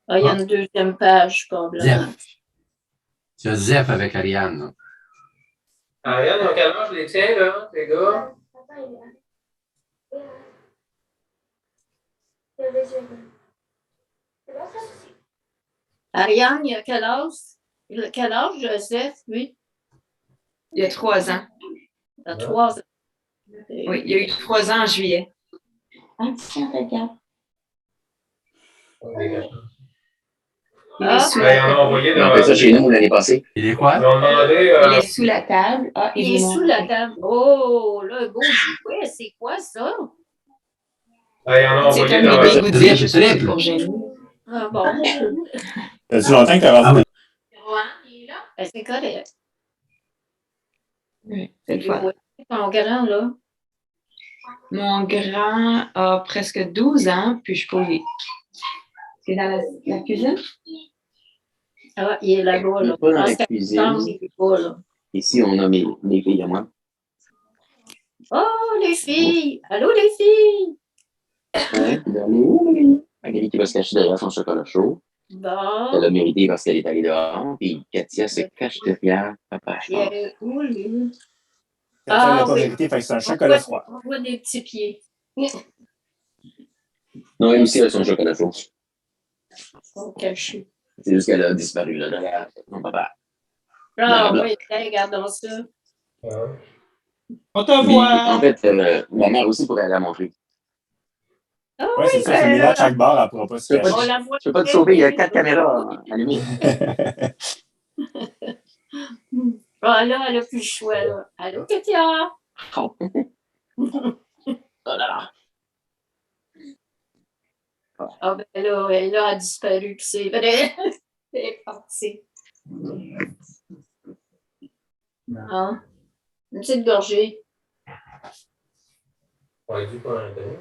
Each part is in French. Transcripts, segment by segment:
Ah, il y a une deuxième page, probablement. Zef. Tu as Zef avec Ariane. Là. Ariane, donc alors, je les tiens, là, les gars. Ariane, il a quel âge? Quel âge, Joseph, lui? Il y a 3 ans. Il a 3 ans. Oui, il y a eu 3 ans en juillet. Ah, tiens, regarde. Il est sous la Ben, on a envoyé dans... ça chez nous l'année passée. Il est quoi? Ils ont demandé... Il est sous la table. Ah, Il est sous la table. Oh, là, beau jouet. C'est quoi ça? Ben, on a C'est envoyé un dans... bébé goodies, je triple. sais, pour Génie. Ah bon. Ça fait longtemps que tu as Ah oui. Il est là? Ben, c'est correct. Oui, c'est le fun. Ton grand, là? Mon grand a presque 12 ans, puis je peux y... C'est dans la cuisine? Ah, il est là-bas, Il là. n'est pas dans Ah, la c'est cuisine. ensemble, il est pas, là. Ici, on a mes filles à moi. Oh, les filles! Allô, les filles! Ouais, puis Magali qui va se cacher derrière son chocolat chaud. Bon. Elle a mérité parce qu'elle est allée dehors. Puis Katia se cache derrière papa, je Il pense. est où, lui? Elle n'a Ah, pas oui. vérité, fait que c'est un chocolat froid. On voit des petits pieds. Non, elle aussi a son chocolat chaud. Ils sont cachés. C'est juste qu'elle a disparu là derrière son papa. Ah, Blablabla. oui, regardons ça. On te Puis, voit! en fait, ma mère aussi pourrait aller la montrer. Ah, Ouais, c'est ça, ben, c'est mis là à chaque bar, elle ne pourra pas se Je peux cacher. on la voit. Je peux pas te sauver, il y a 4 caméras allumées. Ah, là, elle a plus le choix, là. Allô, Katia? Oh. Oh là là. Ah, ben là, elle a disparu, puis c'est vrai. Elle est partie. Ah, une petite gorgée. On a dit pas un donné.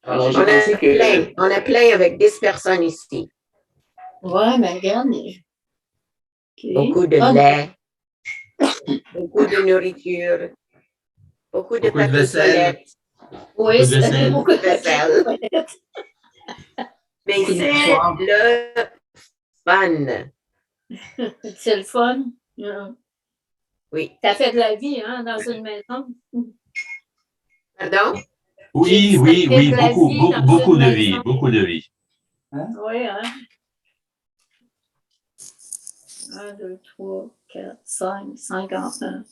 Alors, j'ai pensé que... On a plein avec 10 personnes ici. Ouais, mais regarde. Okay. Beaucoup de lait, beaucoup de nourriture, beaucoup de Beaucoup de papier vaisselle. toilette, Oui, Beaucoup de c'est vaisselle. beaucoup de Vaisselle. vaisselle. mais c'est le fun. C'est le fun. Yeah. Oui. Ça fait de la vie, hein, dans une maison. Pardon? Oui, oui, oui, beaucoup de vie, beaucoup de vie. Oui, hein. 1, 2, 3, 4, 5 enfants.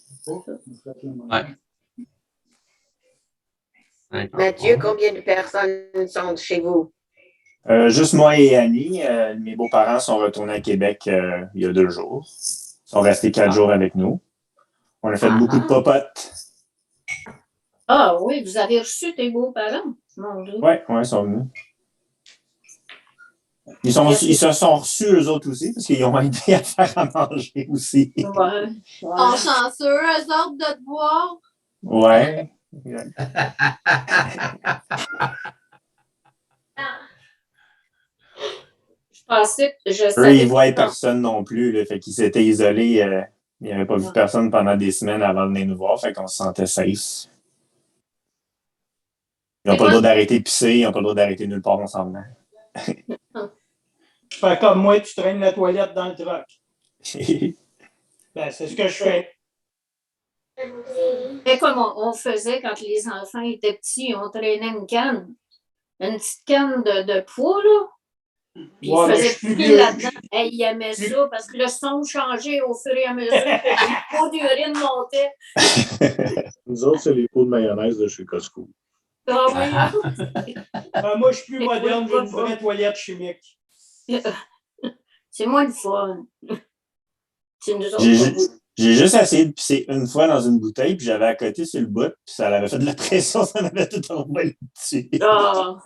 Ouais. Mathieu, combien de personnes sont chez vous? Juste moi et Annie. Mes beaux-parents sont retournés à Québec il y a 2 jours. Ils sont restés 4 jours avec nous. On a fait beaucoup de popotes. Ah oui, vous avez reçu tes beaux-parents? Mon Dieu. Oui, ils sont venus. Ils se sont reçus eux autres aussi, parce qu'ils ont aidé à faire à manger aussi. Ouais. En chanceux, eux autres, de te voir. Ouais. Je pensais que je Eux, savais. ils ne voyaient personne non plus. Là, fait qu'ils s'étaient isolés. Ils n'avaient pas vu personne pendant des semaines avant de venir nous voir. Fait qu'on se sentait safe. Ils n'ont pas le droit d'arrêter de pisser. Ils n'ont pas le droit d'arrêter nulle part en s'en venant. Fais comme moi, tu traînes la toilette dans le truck. Ben, c'est ce que je fais. Mais comme on faisait quand les enfants étaient petits, on traînait une canne. Une petite canne de poids, là. Puis Ouais, il faisait pipi là-dedans. Hey, il aimait ça parce que le son changeait au fur et à mesure que les pots d'urine montaient. Nous autres, c'est les pots de mayonnaise de chez Costco. Ah oui. Moi, je suis plus moderne, j'ai une vraie toilette chimique. C'est moins le fun. C'est nous autres. J'ai juste essayé de pisser une fois dans une bouteille, puis j'avais à côté sur le bout, puis ça avait fait de la pression, ça m'avait tout envoyé dessus. Ah!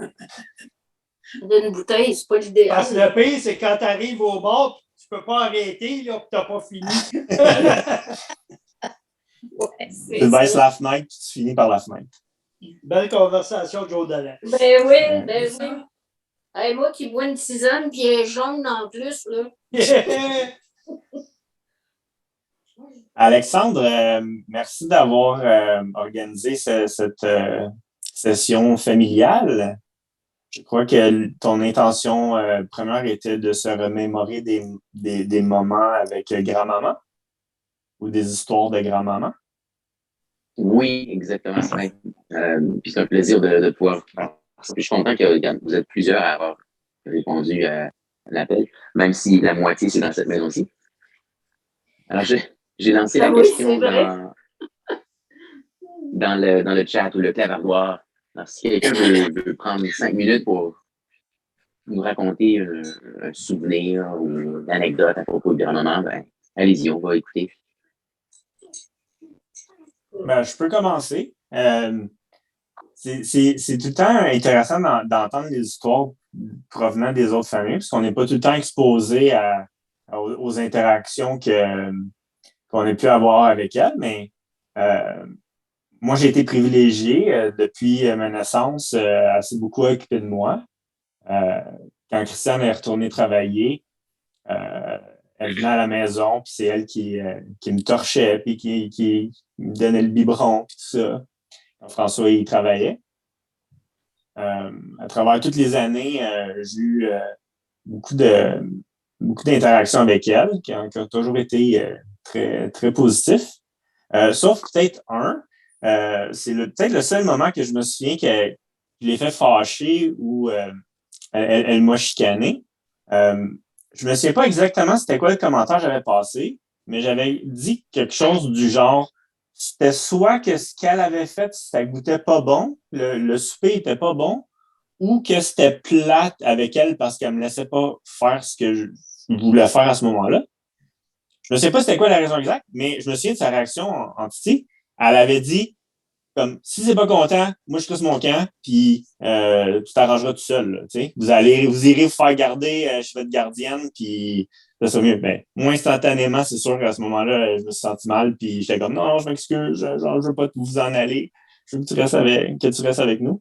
D'une bouteille, c'est pas l'idéal. Parce que le pire, c'est quand tu arrives au bord, tu peux pas arrêter, là, puis tu n'as pas fini. Ouais, Tu baisses la fenêtre, puis tu finis par la fenêtre. Belle conversation, Joe Dallas. Ben oui, ben oui. Hey, moi qui bois une tisane, puis elle est jaune en plus, là. Alexandre, merci d'avoir organisé cette session familiale. Je crois que ton intention première était de se remémorer des moments avec grand-maman ou des histoires de grand-maman. Oui, exactement. Puis c'est un plaisir de pouvoir faire ça. Puis je suis content que vous êtes plusieurs à avoir répondu à l'appel, même si la moitié, c'est dans cette maison-ci. Alors, j'ai lancé la Ah oui, question c'est vrai. dans le chat ou le clavardoir. Alors, si quelqu'un veut prendre 5 minutes pour nous raconter un souvenir ou une anecdote à propos de grand-maman, ben, allez-y, on va écouter. Ben, je peux commencer. C'est tout le temps intéressant d'entendre les histoires provenant des autres familles, parce qu'on n'est pas tout le temps exposé aux interactions qu'on a pu avoir avec elles, mais moi, j'ai été privilégié depuis ma naissance, assez beaucoup occupé de moi. Quand Christiane est retournée travailler, elle venait à la maison, puis c'est elle qui me torchait, puis qui me donnait le biberon, puis tout ça. Quand François, il travaillait. À travers toutes les années, j'ai eu beaucoup d'interactions avec elle, qui ont toujours été très, très positifs. Sauf peut-être c'est peut-être le seul moment que je me souviens que je l'ai fait fâcher ou elle m'a chicané. Je me souviens pas exactement c'était quoi le commentaire que j'avais passé, mais j'avais dit quelque chose du genre, c'était soit que ce qu'elle avait fait, ça goûtait pas bon, le souper était pas bon, ou que c'était plate avec elle parce qu'elle me laissait pas faire ce que je voulais faire à ce moment-là. Je ne sais pas c'était quoi la raison exacte, mais je me souviens de sa réaction en Titi. Elle avait dit, comme, si c'est pas content, moi, je trouve mon camp, puis tu t'arrangeras tout seul, là, tu sais. Vous irez vous faire garder, je suis votre gardienne, puis ça sera mieux. Ben, moi, instantanément, c'est sûr qu'à ce moment-là, je me suis senti mal, puis j'étais comme, non, je m'excuse, je veux pas vous en aller. Je veux que tu restes avec nous.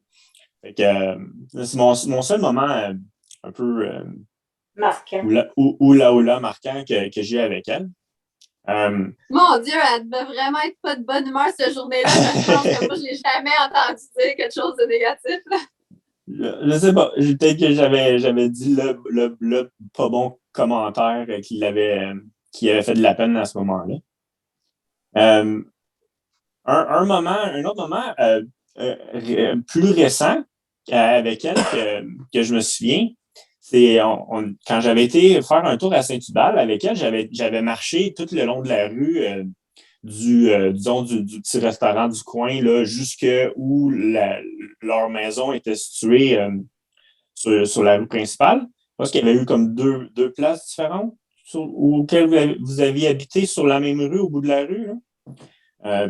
Fait que c'est mon seul moment un peu Marquant. oula marquant que j'ai eu avec elle. Mon Dieu, elle devait vraiment être pas de bonne humeur cette journée-là. Je pense que moi, je l'ai jamais entendu dire quelque chose de négatif. Je sais pas. Peut-être que j'avais dit le pas bon commentaire qui avait fait de la peine à ce moment-là. Un autre moment plus récent avec elle que je me souviens, c'est quand j'avais été faire un tour à Saint-Hubal avec elle, j'avais marché tout le long de la rue disons, du petit restaurant du coin là, jusque où leur maison était située sur la rue principale. Parce qu'il y avait eu comme deux places différentes auxquelles vous aviez habité sur la même rue, au bout de la rue. Là.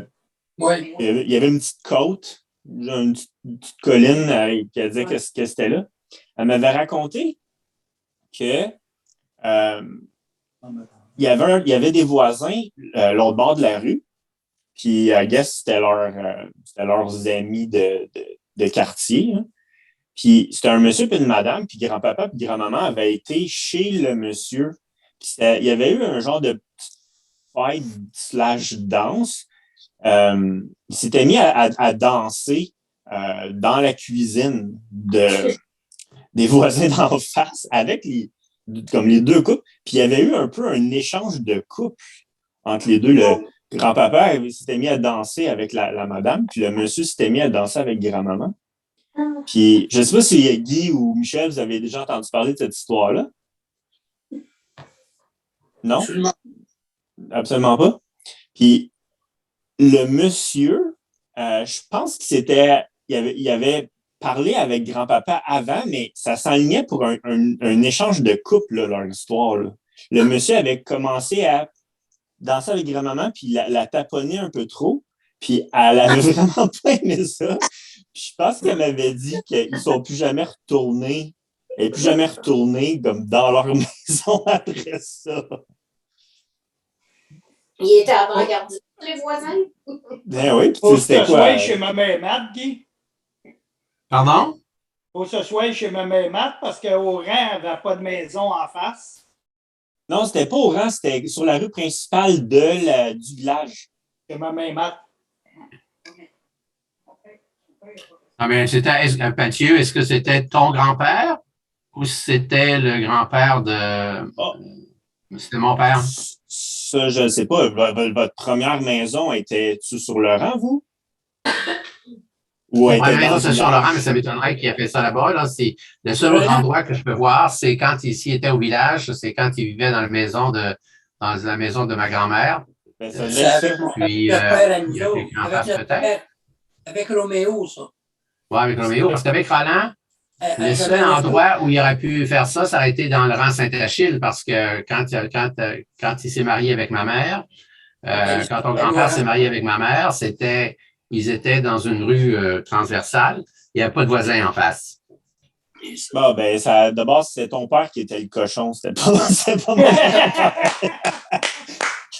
Oui. Il y avait une petite côte, une petite colline qui disait que c'était là. Elle m'avait raconté que il y avait des voisins l'autre bord de la rue, puis I guess c'était leurs amis de quartier. Hein. Puis c'était un monsieur puis une madame, puis grand-papa puis grand-maman avaient été chez le monsieur. Puis il y avait eu un genre de fête / danse. Il s'était mis à danser dans la cuisine des voisins d'en face avec comme les deux couples. Puis il y avait eu un peu un échange de couples entre les deux. Le grand-papa s'était mis à danser avec la madame, puis le monsieur s'était mis à danser avec grand-maman. Puis je ne sais pas si Guy ou Michel, vous avez déjà entendu parler de cette histoire-là. Non? Absolument pas. Puis le monsieur, je pense il avait parlé avec grand-papa avant, mais ça s'enlignait pour un échange de couple, là, leur histoire. Là. Le monsieur avait commencé à danser avec grand-maman, puis la taponner un peu trop, puis elle avait vraiment pas aimé ça. Puis je pense qu'elle m'avait dit qu'ils ne sont plus jamais retournés. Elle n'est plus jamais retournée comme dans leur maison après ça. Il était avant-gardiste, les voisins. Ben oui, Faut que c'était ce quoi? soit chez ma mère Matt, Guy. Pardon? Faut que ce soit chez ma mère Matt parce qu'au rang, elle n'avait pas de maison en face. Non, c'était pas au rang, c'était sur la rue principale du village. Chez ma mère Matt. Ah, mais Mathieu, est-ce que c'était ton grand-père ou c'était le grand-père de. Oh. C'était mon père? Ça, je ne sais pas. Votre première maison était-tu sur le rang, vous? Ou Ouais, était mais dans c'est une sur Laurent, mais loge? ça m'étonnerait qu'il ait fait ça là-bas. Là. C'est le seul autre endroit que je peux voir, c'est quand il était au village, c'est quand il vivait dans la maison de ma grand-mère. Ben, ça C'est devait avec être mon Puis, père à nous il a fait autres, grand avec face notre peut-être. père, avec Roméo, ça. Oui, avec Roméo, parce qu'avec Roland, le seul Roméo, endroit où il aurait pu faire ça, ça aurait été dans le rang Saint-Achille, parce que quand il s'est marié avec ma mère, quand ton grand-père s'est marié avec ma mère, ils étaient dans une rue transversale. Il n'y avait pas de voisin en face. Bon, ben, d'abord, c'était ton père qui était le cochon. C'était pas mon père.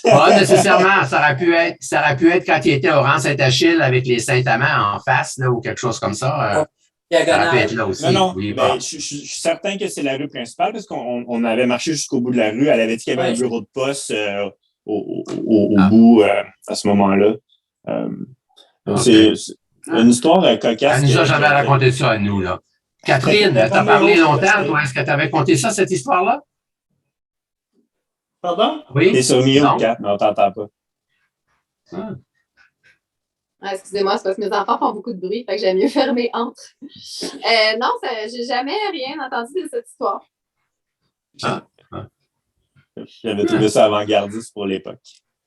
Pas nécessairement. Ça aurait pu être quand il était au rang Saint-Achille avec les Saint-Amand en face, là, ou quelque chose comme ça. Ça aurait pu être là aussi. Non, Oui, ben, bon. je suis certain que c'est la rue principale parce qu'on avait marché jusqu'au bout de la rue. Elle avait dit qu'il y avait un bureau de poste au bout à ce moment-là. Donc, c'est une histoire cocasse. Elle nous a jamais raconté ça à nous, là. Catherine, t'as parlé longtemps, toi. Est-ce que tu avais conté ça, cette histoire-là? Pardon? Oui. T'es sur mute, Kat, mais on t'entend pas. Ah, excusez-moi, c'est parce que mes enfants font beaucoup de bruit, fait que j'aime mieux fermer entre. Non, j'ai jamais rien entendu de cette histoire. J'avais trouvé ça avant-gardiste pour l'époque.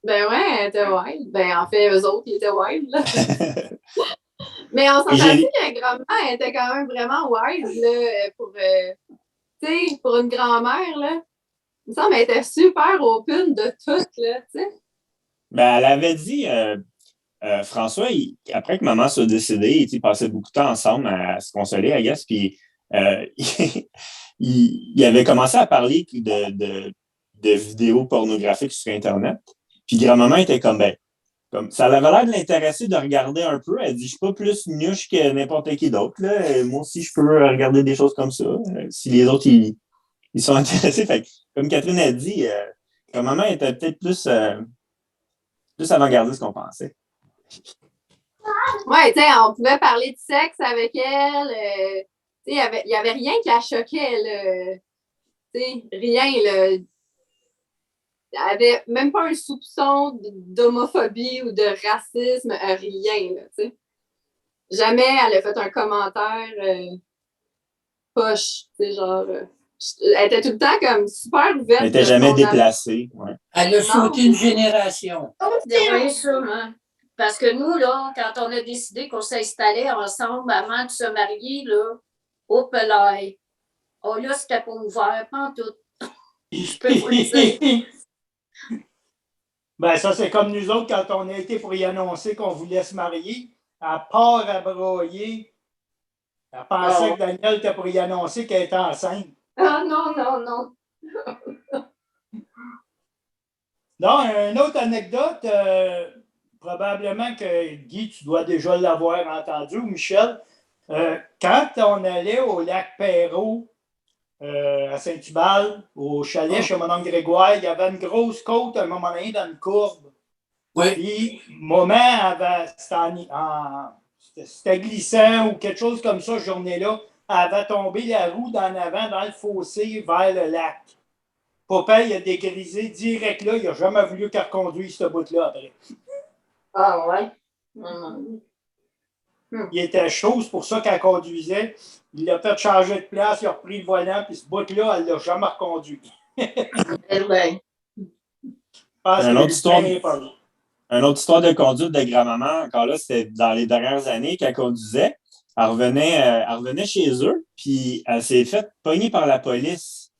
Ben ouais, elle était wild. Ben en fait, eux autres, ils étaient wild, là. Mais on s'entend dit qu'un grand-mère était quand même vraiment wild, là, pour une grand-mère, là. Il me semble qu'elle était super open de tout, là, tu sais. Ben, elle avait dit, François, après que maman soit décédée, ils passaient beaucoup de temps ensemble à se consoler, I guess, puis il avait commencé à parler de vidéos pornographiques sur Internet. Puis grand-maman était comme, ça avait l'air de l'intéresser de regarder un peu. Elle dit, je suis pas plus nuche que n'importe qui d'autre, là. Moi aussi, je peux regarder des choses comme ça. Si les autres, ils sont intéressés. Fait que, comme Catherine a dit, grand-maman était peut-être plus avant-gardiste qu'on pensait. Ouais, tu sais, on pouvait parler de sexe avec elle. Tu sais, il y avait rien qui la choquait, là. Tu sais, rien, là. Elle avait même pas un soupçon d'homophobie ou de racisme, rien, là, tu sais. Jamais elle a fait un commentaire poche, tu sais, genre... elle était tout le temps comme super ouverte. Elle n'était jamais déplacée. Ouais. Elle a sauté une génération. Oui, sûrement. Parce que nous, là, quand on a décidé qu'on s'installait ensemble avant de se marier, là, au Pelay, oh là, c'était pas ouvert, pas en tout. Je peux vous le dire. Ben, ça, c'est comme nous autres, quand on a été pour y annoncer qu'on voulait se marier, à part à broyer, elle pensait que Daniel était pour y annoncer qu'elle était enceinte. Ah non, non, non. Non, une autre anecdote, probablement que Guy, tu dois déjà l'avoir entendu, ou Michel. Quand on allait au lac Perrault, à Saint-Hubal, au chalet chez mon oncle Grégoire, il y avait une grosse côte à un moment donné dans une courbe. Oui. Puis, moment c'était glissant ou quelque chose comme ça, journée-là, elle avait tombé la roue d'en avant dans le fossé vers le lac. Papa, il a dégrisé direct là, il n'a jamais voulu qu'elle reconduise ce bout-là après. Ah ouais? Il était chaud, c'est pour ça qu'elle conduisait. Il l'a fait changer de place, il a repris le volant, puis ce bout-là, elle ne l'a jamais reconduit. Une autre histoire de conduite de grand-maman, encore là, c'était dans les dernières années qu'elle conduisait. Elle revenait chez eux, puis elle s'est faite pogner par la police.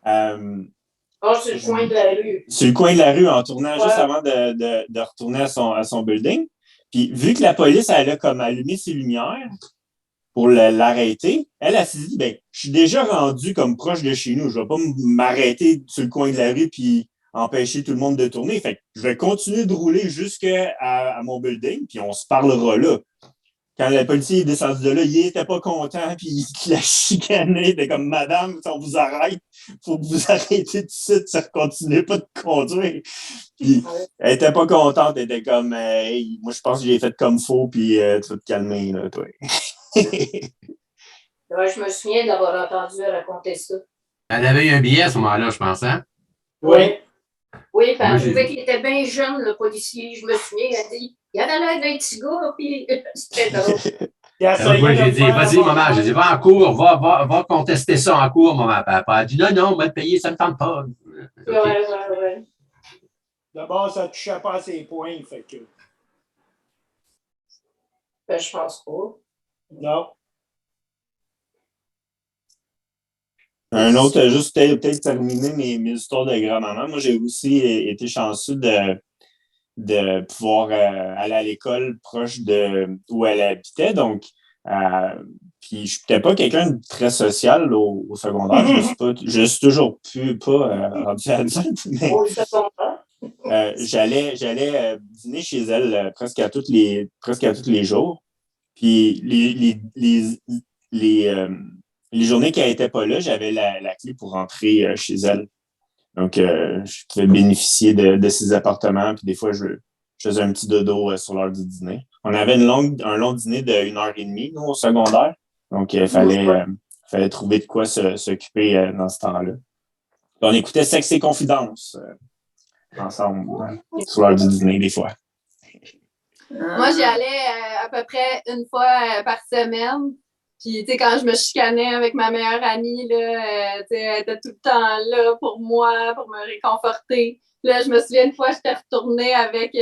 Sur le coin de la rue. Sur le coin de la rue, en tournant juste avant de retourner à son building. Puis, vu que la police, elle a comme allumé ses lumières pour l'arrêter, elle s'est dit, je suis déjà rendu comme proche de chez nous. Je ne vais pas m'arrêter sur le coin de la rue puis empêcher tout le monde de tourner. Fait que je vais continuer de rouler jusqu'à mon building, puis on se parlera là. quand le policier est descendu de là, il était pas content, puis il l'a chicané. Il était comme, madame, on vous arrête, faut que vous arrêtez tout de suite, ça continue pas de conduire. Puis elle était pas contente, elle était comme, hey, moi je pense que j'ai fait comme faux, puis tu vas te calmer, là, toi. Ouais, je me souviens d'avoir entendu raconter ça. Elle avait eu un billet à ce moment-là, je pense, hein? Oui. Oui, Moi, parce j'ai- qu'il était bien jeune, le policier. Je me souviens, il a dit, il avait l'air d'un petit gars, puis c'était drôle. Il a essayé Moi, de j'ai me dit, faire vas-y, avoir maman. J'ai dit, va en cours, va contester ça en cours, maman. Papa a dit, non, on va te payer, ça ne me tente pas. OK. Ouais. D'abord, ça ne touchait pas à ses points, fait que. Ben, je pense pas. Non. Un autre, juste peut-être terminer mes histoires de grand-maman. Moi, j'ai aussi été chanceux de pouvoir aller à l'école proche de où elle habitait. Donc, puis je n'étais pas quelqu'un de très social au secondaire. Je suis toujours pas rendu adulte, mais Au secondaire. j'allais dîner chez elle presque à tous les jours. Puis les journées qu'elle n'était pas là, j'avais la clé pour rentrer chez elle. Donc, je pouvais bénéficier de ses appartements. Puis des fois, je faisais un petit dodo sur l'heure du dîner. On avait un long dîner de 1h30, nous, au secondaire. Donc, il fallait trouver de quoi s'occuper dans ce temps-là. Puis on écoutait Sexe et Confidences ensemble sur l'heure du dîner, des fois. Moi, j'y allais à peu près une fois par semaine. Puis, tu sais, quand je me chicanais avec ma meilleure amie, là, tu sais, elle était tout le temps là pour moi, pour me réconforter. Puis là, je me souviens une fois, j'étais retournée avec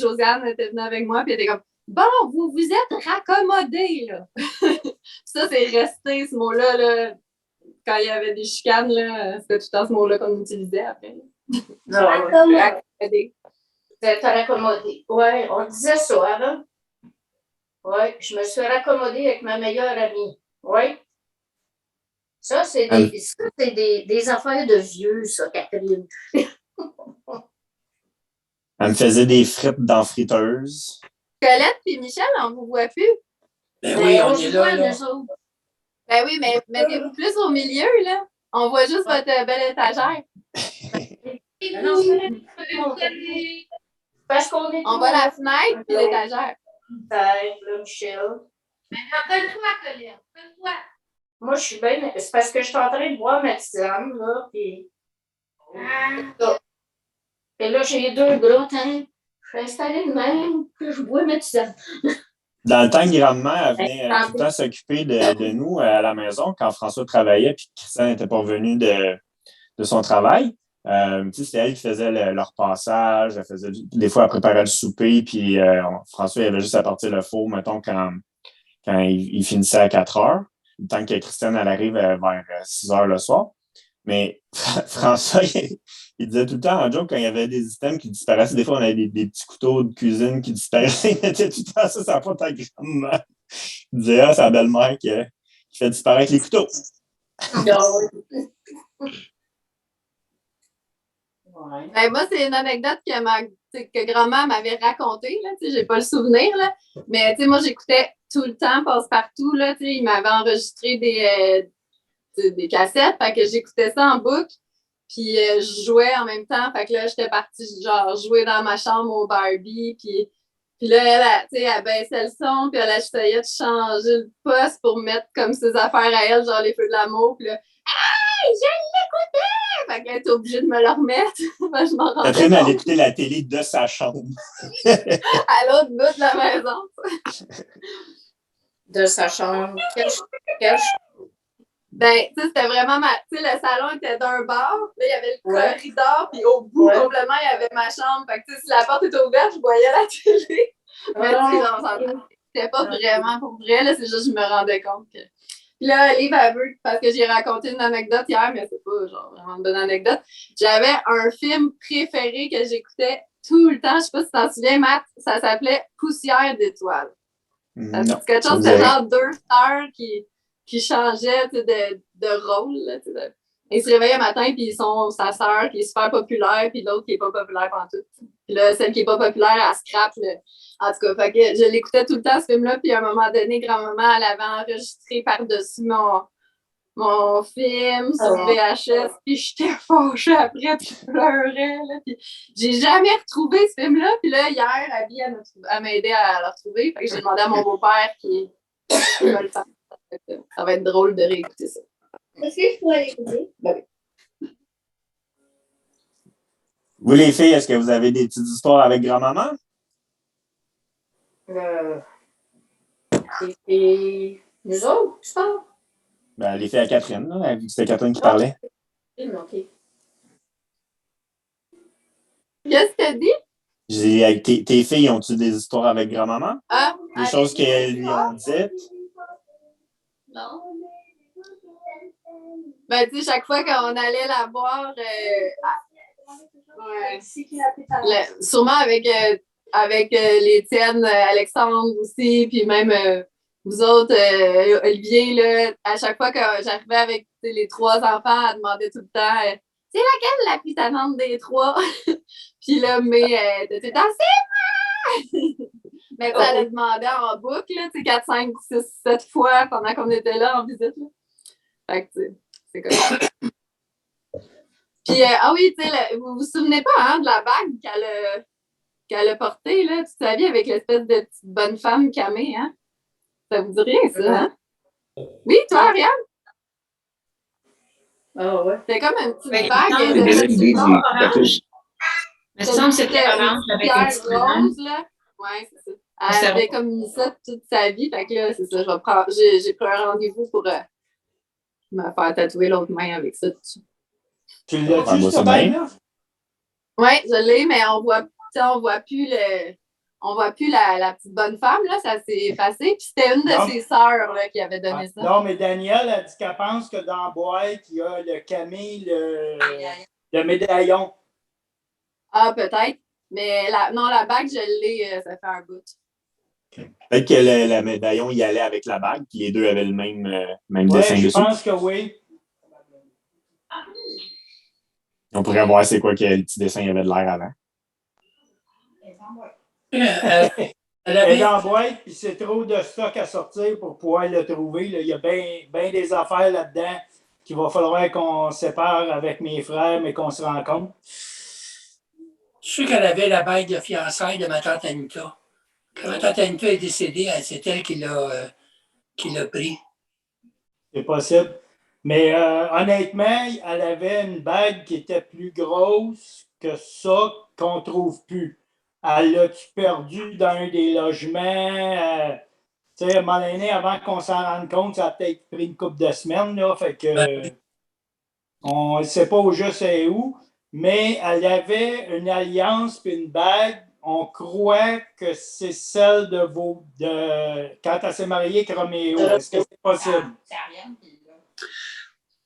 Josiane, elle était venue avec moi, puis elle était comme « Bon, vous vous êtes raccommodés, là! » Ça, c'est resté, ce mot-là, là, quand il y avait des chicanes, là, c'était tout le temps ce mot-là qu'on utilisait après. Non, Raccommodé. D'être raccommodé. Oui, on disait ça avant. Oui, je me suis raccommodée avec ma meilleure amie. Oui. Ça, c'est des affaires de vieux, ça, Catherine. Elle me faisait des frites dans friteuse. Colette et Michel, on vous voit plus. Ben oui, on est se voit, là. nous autres. Ben oui, mais mettez-vous plus au milieu, là. On voit juste votre belle étagère. Parce qu'on est. On voit la fenêtre puis l'étagère. Là, Michel. Donne-toi, Colette. Donne-toi. Moi, je suis bien. C'est parce que je suis en train de boire ma tisane, là, puis. Et là, j'ai 2 grottes, hein. Je suis installée de même, puis je bois ma tisane. Dans le temps que grand-mère, elle venait tout le temps s'occuper de nous à la maison quand François travaillait puis que Christian n'était pas revenu de son travail. C'était elle qui faisait leur passage. Elle faisait, des fois, elle préparait le souper, puis François, il avait juste à partir le four, mettons, quand il finissait à 4 heures, le temps que Christiane elle arrive vers 6 heures le soir. Mais François, il disait tout le temps en joke quand il y avait des items qui disparaissaient. Des fois, on avait des petits couteaux de cuisine qui disparaissaient. Il mettait tout le temps ça, ça pas ta grand-mère. Il disait, c'est la belle-mère qui fait disparaître les couteaux. Ouais. Ben, moi, c'est une anecdote que grand-mère m'avait racontée. Je n'ai pas le souvenir. Là. Mais moi, j'écoutais tout le temps Passe-Partout. Là, il m'avait enregistré des cassettes. Fait que j'écoutais ça en boucle. Puis je jouais en même temps. Fait que là, j'étais partie genre jouer dans ma chambre au Barbie. Puis là, elle baissait le son. Puis elle essayait de changer le poste pour mettre comme ses affaires à elle, genre les feux de l'amour. Puis là, hey, je l'écoutais! Fait qu'elle était obligée de me le remettre. Je m'en rendais Catherine, elle compte. écoutait la télé de sa chambre. À l'autre bout de la maison. De sa chambre. Ben, tu sais, c'était vraiment tu sais, le salon était d'un bord, là, il y avait le corridor, puis au bout, complètement, il y avait ma chambre. Fait que, tu sais, si la porte était ouverte, je voyais la télé. Mais, tu sais, c'était pas vraiment pour vrai, là, c'est juste que je me rendais compte que. Puis là, Liv, elle veut, parce que j'ai raconté une anecdote hier, mais c'est pas genre vraiment une bonne anecdote. J'avais un film préféré que j'écoutais tout le temps. Je sais pas si tu t'en souviens, Matt. Ça s'appelait Poussière d'étoiles. Ça dit quelque chose, c'était genre 2 sœurs qui changeaient de rôle. Là, il se réveille un matin, puis ils sont sa sœur qui est super populaire, puis l'autre qui est pas populaire pantoute. Puis là, celle qui est pas populaire, elle scrape. En tout cas, fait que je l'écoutais tout le temps, ce film-là, puis à un moment donné, grand-maman, elle avait enregistré par-dessus mon film sur VHS, puis j'étais fâchée après, puis je pleurais, là, puis j'ai jamais retrouvé ce film-là, puis là, hier, Abby, elle m'a aidé à le retrouver, fait que j'ai demandé à mon beau-père qui va le faire. Ça va être drôle de réécouter ça. Est-ce que je pourrais l'écouter? Ben oui. Vous, les filles, est-ce que vous avez des petites histoires avec grand-maman? Et nous autres, je pense. Ben, les filles à Catherine, là, vu que c'était Catherine qui parlait. OK. Qu'est-ce que t'as dit? J'ai dit, tes filles, ont-tu des histoires avec grand-maman? Ah, Des choses qu'elles lui ont dites? Non. Ben, tu sais, chaque fois qu'on allait la voir, sûrement avec les tiennes, Alexandre aussi, puis même vous autres, Olivier, là, à chaque fois que j'arrivais avec les 3 enfants, elle demandait tout le temps c'est laquelle la plus tannante des 3? Puis là, mais t'es tout le temps, c'est moi! Mais ça, elle demandait en boucle, tu sais, 4, 5, 6, 7 fois pendant qu'on était là en visite. Là. Fait que, tu sais, c'est comme ça. Puis, ah oui, tu sais, vous vous souvenez pas hein, de la bague qu'elle a portée, là, toute sa vie avec l'espèce de petite bonne femme camée, hein? Ça vous dit rien, ça, hein? Oui, toi, Ariane? Ah ouais. C'était comme une petite Oui, bague. non, de- C'était l'idée du tatouage. Il me semble que c'était orange une avec un pierre petit bonhomme. rose, là. Ouais, c'est ça. Elle C'est avait rose. comme mis ça toute sa vie. Fait que là, c'est ça. J'ai pris un rendez-vous pour me faire tatouer l'autre main avec ça dessus. Tu l'as Ah, dit, moi, ce ça bain-là? Oui, je l'ai, mais on voit plus la petite bonne femme, là. Ça s'est effacé. Puis c'était une Non. de ses sœurs, là, qui avait donné ça. Non, mais Danielle a dit qu'elle pense que dans la boîte, il y a le camé, le médaillon. Ah, peut-être. Mais la bague, je l'ai, ça fait un bout. Peut-être que le médaillon y allait avec la bague, puis les deux avaient le même Oui, dessin je dessus. pense que oui. On pourrait voir c'est quoi que le petit dessin y avait de l'air avant. Elle Elle est avait, dans la boîte, puis c'est trop de stock à sortir pour pouvoir le trouver. Là. Il y a bien des affaires là-dedans qu'il va falloir qu'on sépare avec mes frères, mais qu'on se rencontre. je suis qu'elle avait la bague de fiançailles de ma tante Anita. Quand ma tante Anita est décédée, c'est elle qui l'a pris. C'est possible. Mais honnêtement, elle avait une bague qui était plus grosse que ça qu'on ne trouve plus. Elle l'a-tu perdu dans un des logements? Tu sais, à un moment donné, avant qu'on s'en rende compte, ça a peut-être pris une couple de semaines. Là, fait que on ne sait pas au juste c'est où. Mais elle avait une alliance puis une bague. On croit que c'est celle de quand elle s'est mariée avec Roméo. Est-ce que c'est possible?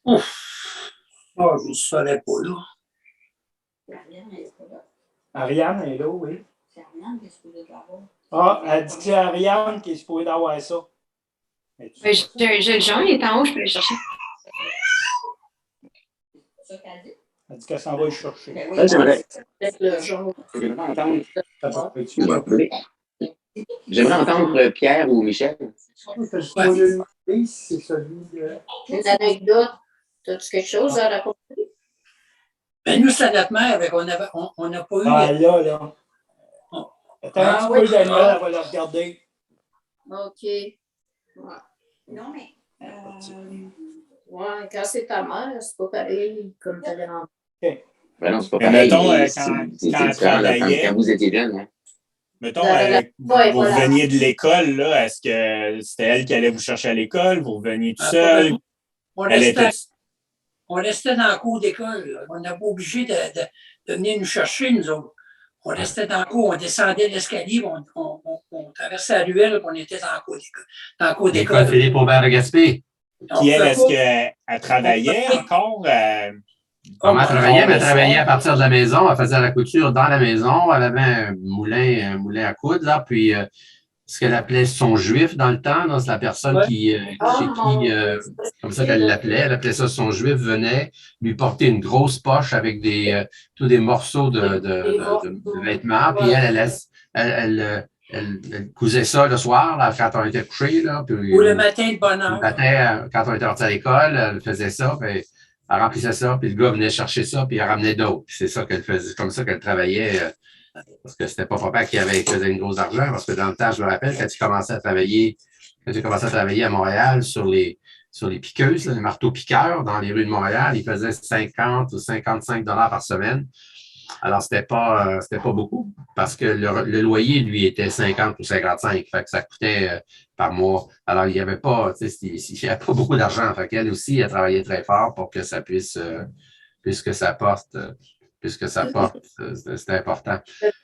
Ouf! Oh, je ne saurais pas, là. Ariane est là, oui. Ah, elle dit que c'est Ariane qui est supposée d'avoir ça. Oui, j'ai le jaune, il est en haut, je peux le chercher. Elle dit qu'elle s'en va le chercher. Ça, j'aimerais Le jaune. entendre. Excuse-moi. J'aimerais entendre Pierre ou Michel. C'est celui de... Une anecdote. As-tu quelque chose à raconter? Ben, nous, c'est notre mère, on n'a pas eu. Ah, là. Attends un petit peu, oui. Daniel, elle va le regarder. OK. Ouais. Non, mais. Ouais, quand c'est ta mère, c'est pas pareil comme ta grand-mère. Ben non, c'est pas Mais pareil. mettons, C'est quand différent elle travaillait- quand vous étiez jeune. Hein. Mettons, Ouais, vous voilà. reveniez de l'école, là, est-ce que c'était elle qui allait vous chercher à l'école? Vous reveniez tout Ah, seul? On Elle restait, était... on restait dans le cours d'école. Là. On n'a pas obligé de venir nous chercher, nous autres. On restait dans le cours, on descendait l'escalier, on traversait la ruelle, puis on était dans le cours d'école. Dans le cours L'école d'école. Philippe Aubert de Gaspé. Puis elle, est-ce qu'elle travaillait encore? Comment elle travaillait? Mais elle travaillait à partir de la maison. Elle faisait la couture dans la maison. Elle avait un moulin à coudre, là. Puis ce qu'elle appelait son juif dans le temps. C'est la personne Ouais. chez qui, comme ça qu'elle l'appelait. Elle appelait ça son juif, venait lui porter une grosse poche avec tous des morceaux de vêtements. Puis elle cousait ça le soir, là, quand on était couché. Là, puis, Ou le matin de bonne heure. le matin, quand on était parti à l'école, elle faisait ça. Puis elle remplissait ça, puis le gars venait chercher ça, puis il ramenait d'autres. C'est ça qu'elle faisait, comme ça qu'elle travaillait. Parce que c'était pas papa qui faisait une grosse argent, parce que dans le temps, je me rappelle, quand tu commençais à travailler à Montréal sur les piqueuses, là, les marteaux-piqueurs dans les rues de Montréal, il faisait 50 ou 55 $ par semaine. Alors, c'était pas beaucoup, parce que le loyer, lui, était 50 ou 55, fait que ça coûtait par mois. Alors, il n'y avait pas, tu sais, il n'y avait pas beaucoup d'argent. Fait qu'elle aussi, elle travaillait très fort pour que ça puisse, puisque ça porte, c'était important.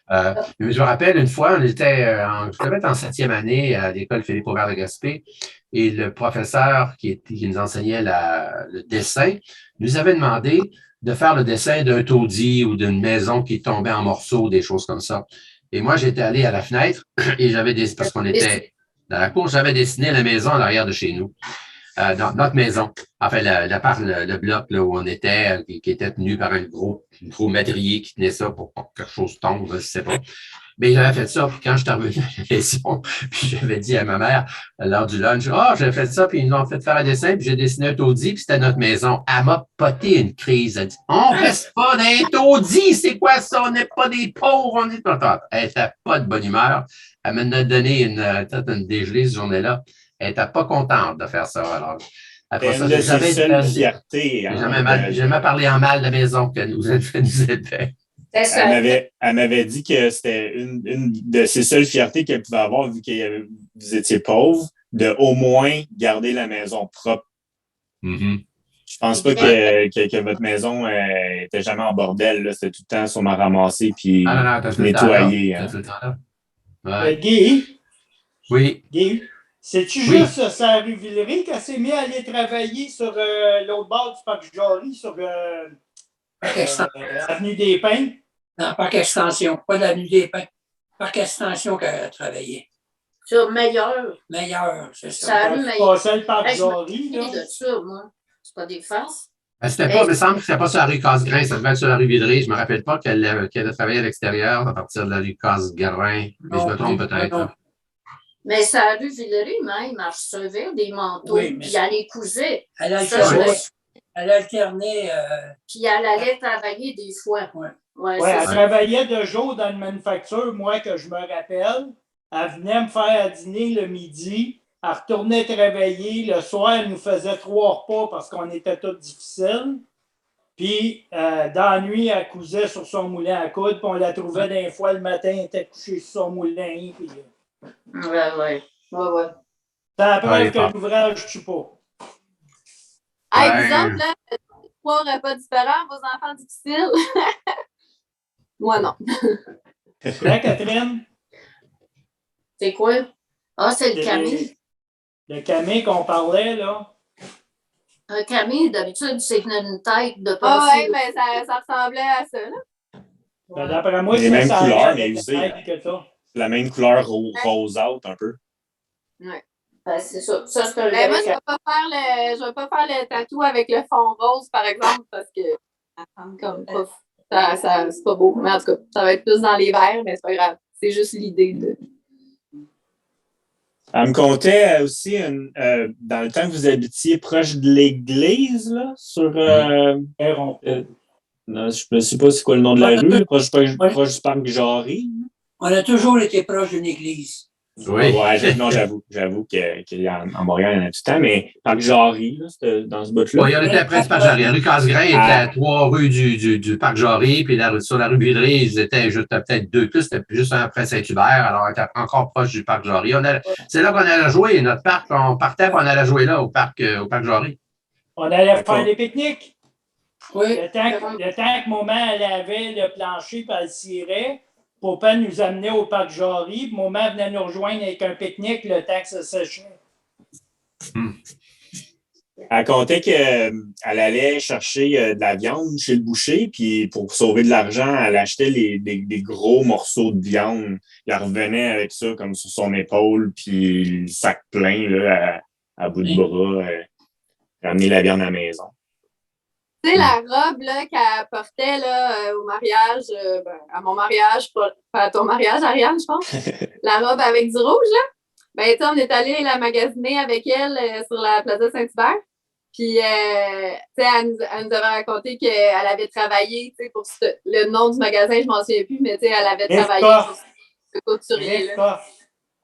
Je me rappelle une fois, je devais être en 7e année à l'école Philippe-Aubert de Gaspé, et le professeur qui nous enseignait le dessin nous avait demandé de faire le dessin d'un taudis ou d'une maison qui tombait en morceaux, des choses comme ça. Et moi, j'étais allé à la fenêtre et parce qu'on était dans la cour, j'avais dessiné la maison à l'arrière de chez nous. Dans notre maison. Enfin, le bloc là, où on était, qui était tenu par un gros madrier qui tenait ça pour que quelque chose tombe, je ne sais pas. Mais j'avais fait ça, puis quand je suis revenu à la maison, puis j'avais dit à ma mère, à l'heure du lunch, j'avais fait ça, puis ils nous ont fait faire un dessin, puis j'ai dessiné un taudis, puis c'était notre maison. Elle m'a poté une crise. Elle dit, on reste pas dans un taudis, c'est quoi ça? On n'est pas des pauvres, on est contents. Elle n'était pas de bonne humeur. Elle m'a donné une dégelée ce journée-là. Elle n'était pas contente de faire ça. Alors, après ça, j'ai jamais parlé en mal de la maison que nous étions. Elle m'avait dit que c'était une de ses seules fiertés qu'elle pouvait avoir, vu que vous étiez pauvre, de au moins garder la maison propre. Mm-hmm. Je pense pas que votre maison était jamais en bordel. Là. C'était tout le temps sur ma ramassée puis nettoyée. Guy? Oui. Guy? C'est-tu juste sur la rue Villeray qu'elle s'est mise à aller travailler sur l'autre bord du parc Jory, sur l'avenue des Pins? Non, parc Extension, pas l'avenue des Pins. Parc Extension qu'elle a travaillé. Sur Meilleur. Meilleur, c'est ça. Ça a eu Meilleur. Pas le parc Jory, là. De ça, moi. C'est pas des farces. C'était pas, il me semble que c'était pas sur la rue Casgrain, ça devait être sur la rue Villeray. Je me rappelle pas qu'elle a travaillé à l'extérieur à partir de la rue Casgrain. Mais je me trompe peut-être. Mais ça a rue Villeray, même, elle recevait des manteaux, puis elle les cousait. Elle alternait. Puis elle allait travailler des fois. Oui, elle travaillait de jour dans une manufacture, moi, que je me rappelle. Elle venait me faire à dîner le midi. Elle retournait travailler. Le soir, elle nous faisait 3 repas parce qu'on était tous difficiles. Puis, dans la nuit, elle cousait sur son moulin à coudre. Puis, on la trouvait des fois le matin, elle était couchée sur son moulin. Puis, ouais. C'est la preuve que l'ouvrage ne tue pas. Exemple, là, 3 repas différents, vos enfants difficiles. Moi, non. Là, Catherine? C'est quoi? Ah, c'est le Camille. Le Camille qu'on parlait, là. Un Camille, d'habitude, c'est une tête de passer. Ah oui, mais ça ressemblait à ça, là. Ben, d'après moi, c'est les mêmes couleurs, mais usées. La même couleur rosâtre, un peu. Oui. Ben, c'est ça. Ça, c'est un moi, je ne vais pas faire le tatou avec le fond rose, par exemple, parce que comme c'est pas beau. Mais en tout cas, ça va être plus dans les verts, mais c'est pas grave. C'est juste l'idée de. Elle me contait aussi, dans le temps que vous habitiez proche de l'église, là, sur... non, je ne sais pas c'est quoi le nom de la rue, proche du parc Jarry. On a toujours été proche d'une église. Oui. Ouais, non, j'avoue qu'en Montréal, il y en a tout le temps, mais parc Jarry, c'était dans ce bout-là. Oui, on était après le parc Jarry. La rue Casgrain était à 3 rues du parc Jarry, puis sur la rue Villeray, ils étaient juste peut-être 2 plus, c'était juste après Saint-Hubert, alors on était encore proche du parc Jarry. C'est là qu'on allait jouer, notre parc, on partait et on allait jouer là, au parc Jarry. On allait faire des pique-niques. Oui. Le temps que maman elle avait le plancher et elle cirait, papa nous amenait au parc Jarry, maman venait nous rejoindre avec un pique-nique le temps que ça séchait. Elle comptait qu'elle allait chercher de la viande chez le boucher, puis pour sauver de l'argent, elle achetait des gros morceaux de viande. Elle revenait avec ça comme sur son épaule, puis le sac plein là, à bout de bras, ramener la viande à la maison. Tu sais, la robe là, qu'elle portait là, au mariage, à mon mariage, pas à ton mariage, Ariane, je pense. La robe avec du rouge, là. Ben, tu sais, on est allé la magasiner avec elle sur la Plaza Saint-Hubert. Puis, tu sais, elle nous avait raconté qu'elle avait travaillé, tu sais, pour le nom du magasin, je m'en souviens plus, mais tu sais, elle avait travaillé pour ce couturier, là.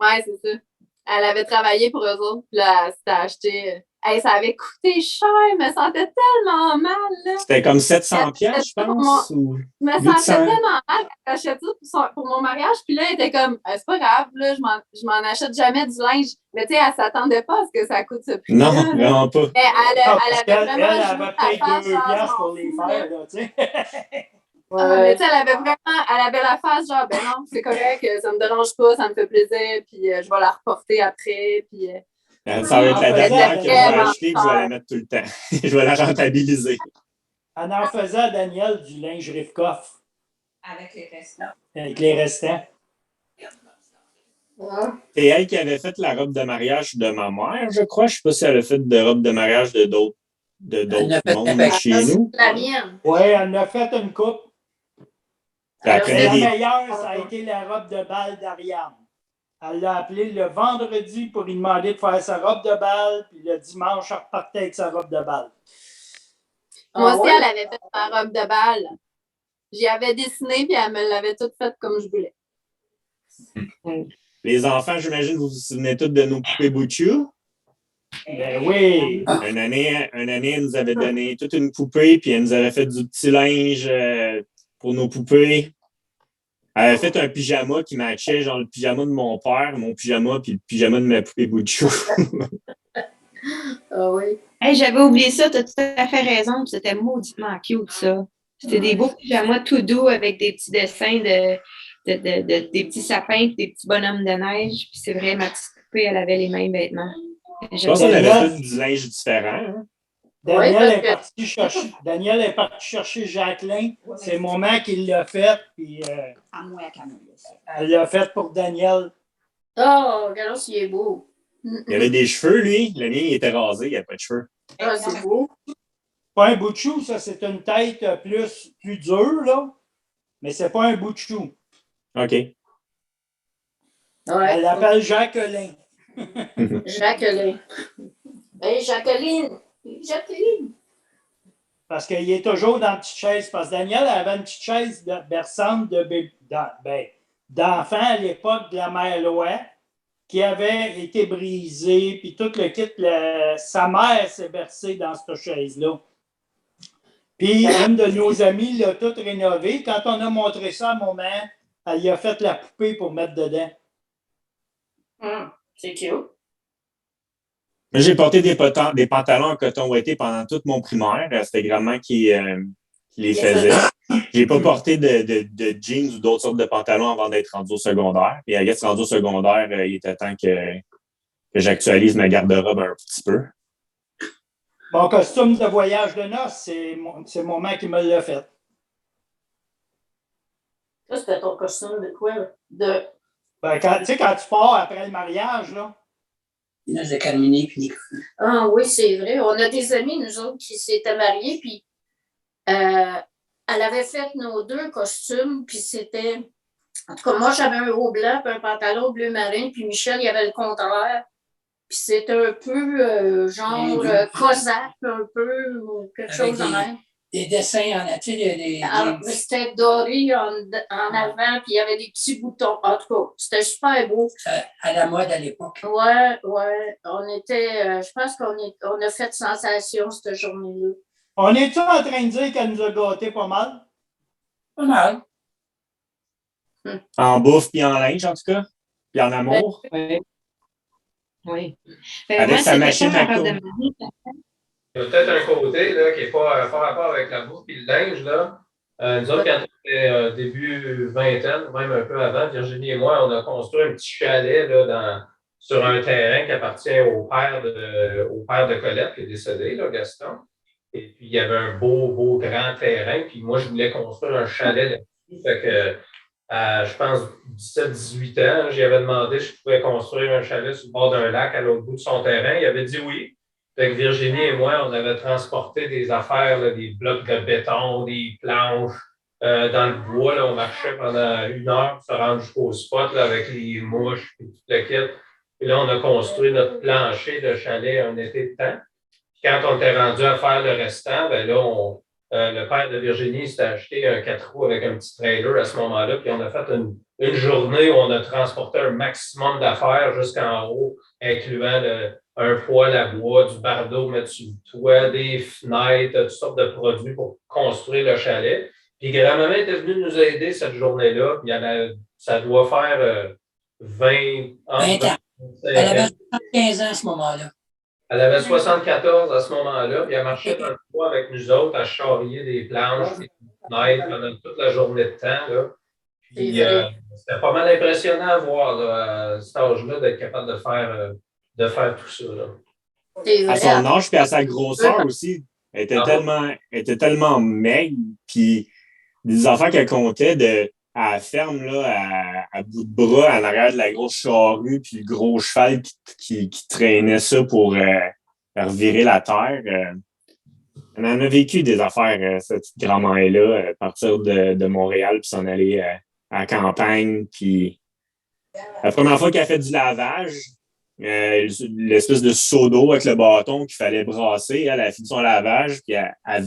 Ouais, c'est ça. Elle avait travaillé pour eux autres, puis là, elle s'était acheté. Hey, ça avait coûté cher, je me sentais tellement mal, là. C'était comme 700 piastres, je pense. Ou je me sentais tellement mal quand j'achetais ça pour mon mariage. Puis là, elle était comme, c'est pas grave, là, je m'en achète jamais du linge. Mais tu sais, elle s'attendait pas à ce que ça coûte ce prix. Non, vraiment pas. Mais elle avait vraiment Elle joué avait la peut-être 2 face, piastres genre, pour les faire, là, tu sais. mais tu sais, elle avait la face, genre, ben non, c'est correct, ça me dérange pas, ça me fait plaisir, puis je vais la reporter après, puis... Ça va être la dernière que je vais acheter, puis je vais la mettre tout le temps. Je vais la rentabiliser. Elle en faisait à Daniel du linge Rivkoff. Avec les restants. Avec les restants. C'est elle qui avait fait la robe de mariage de ma mère, je crois. Je ne sais pas si elle a fait de robe de mariage de d'autres mondes chez nous. La mienne. Oui, elle en a fait une coupe. La meilleure, ça a été la robe de bal d'Ariane. Elle l'a appelé le vendredi pour lui demander de faire sa robe de bal, puis le dimanche, elle repartait avec sa robe de bal. Moi aussi, elle avait fait ma robe de bal. J'y avais dessiné, puis elle me l'avait toute faite comme je voulais. Les enfants, j'imagine, vous vous souvenez tous de nos poupées Bouchou? Ben oui! Une année, elle nous avait donné toute une poupée, puis elle nous avait fait du petit linge pour nos poupées. Elle avait fait un pyjama qui matchait, genre le pyjama de mon père, mon pyjama, puis le pyjama de ma poupée Bouchou. Ah oui. Hey, j'avais oublié ça, tu as tout à fait raison, c'était mauditement cute, ça. C'était des beaux pyjamas tout doux avec des petits dessins des petits sapins et des petits bonhommes de neige. Puis c'est vrai, ma petite poupée, elle avait les mêmes vêtements. Je pense qu'on avait tous du linge différent. Hein? Daniel est parti chercher Jacqueline. C'est maman qui l'a fait. Puis, elle l'a fait pour Daniel. Oh, regarde, il est beau. Il avait des cheveux, lui. Le mien, il était rasé, il n'y avait pas de cheveux. Ah, c'est beau. Pas un bout de chou, ça, c'est une tête plus dure, là. Mais c'est pas un bout de chou. OK. Ouais. Elle l'appelle Jacqueline. Jacqueline. Hey, Jacqueline. Jacqueline. Parce qu'il est toujours dans la petite chaise. Parce que Daniel avait une petite chaise berçante d'enfant à l'époque de la mère Lois qui avait été brisée, puis tout le kit, sa mère s'est bercée dans cette chaise-là. Puis une de nos amies l'a toute rénovée. Quand on a montré ça à maman, elle y a fait la poupée pour mettre dedans. C'est cute. J'ai porté des pantalons en coton ouaté pendant tout mon primaire. C'était grand-mère qui les faisait. J'ai pas porté de jeans ou d'autres sortes de pantalons avant d'être rendu au secondaire. Et à rendu au secondaire, il était temps que j'actualise ma garde-robe un petit peu. Mon costume de voyage de noces, c'est maman qui me l'a fait. Ça, c'était ton costume de quoi? Quand tu pars après le mariage, là. De Carmini puis Nicolas. Ah oui, c'est vrai. On a des amis, nous autres, qui s'étaient mariés, puis elle avait fait nos 2 costumes, puis c'était... En tout cas, moi, j'avais un haut blanc, puis un pantalon bleu marin, puis Michel, il avait le contraire. Puis c'était un peu genre cosaque, un peu, ou quelque chose de même. Des dessins en c'était doré en avant, puis il y avait des petits boutons. En tout cas, c'était super beau. À la mode à l'époque. Ouais. On était, je pense qu'on a fait sensation cette journée-là. On est-tu en train de dire qu'elle nous a gâtés pas mal? Pas mal. En bouffe puis en linge, en tout cas. Puis en amour. Oui. Avec sa machine à coudre. Il y a peut-être un côté là, qui n'est pas fort rapport avec la bouffe et le linge. Là. Nous autres, quand on était début vingtaine, même un peu avant, Virginie et moi, on a construit un petit chalet là, sur un terrain qui appartient au père de Colette qui est décédé, là, Gaston. Et puis, il y avait un beau grand terrain. Puis moi, je voulais construire un chalet là-dessus. Fait que, je pense, 17-18 ans, j'y avais demandé si je pouvais construire un chalet sur le bord d'un lac à l'autre bout de son terrain. Il avait dit oui. Fait que Virginie et moi, on avait transporté des affaires, là, des blocs de béton, des planches. Dans le bois, là, on marchait pendant 1 heure pour se rendre jusqu'au spot là, avec les mouches et tout le kit. Et là, on a construit notre plancher de chalet un été de temps. Quand on était rendu à faire le restant, ben là, le père de Virginie s'était acheté un 4 roues avec un petit trailer à ce moment-là, puis on a fait une journée où on a transporté un maximum d'affaires jusqu'en haut, incluant un poêle à bois, du bardeau mettre sur le toit, des fenêtres, toutes sortes de produits pour construire le chalet. Puis grand-maman était venue nous aider cette journée-là, puis ça doit faire 20 ans. 20 ans. Elle avait 75 ans à ce moment-là. Elle avait 74 à ce moment-là, puis elle marchait dans le bois avec nous autres à charrier des planches, des fenêtres pendant toute la journée de temps. Là. Puis c'était pas mal impressionnant à voir là, à cet âge-là d'être capable de faire tout ça. Là. À son âge puis à sa grosseur aussi, elle était tellement maigre, puis des enfants qu'elle comptait à la ferme, là, à bout de bras, en arrière de la grosse charrue, puis le gros cheval qui traînait ça pour revirer la terre. On en a vécu des affaires, cette petite grand-mère-là, à partir de Montréal, puis s'en aller à la campagne. Puis la première fois qu'elle a fait du lavage, l'espèce de seau d'eau avec le bâton qu'il fallait brasser, elle a fait son lavage, puis elle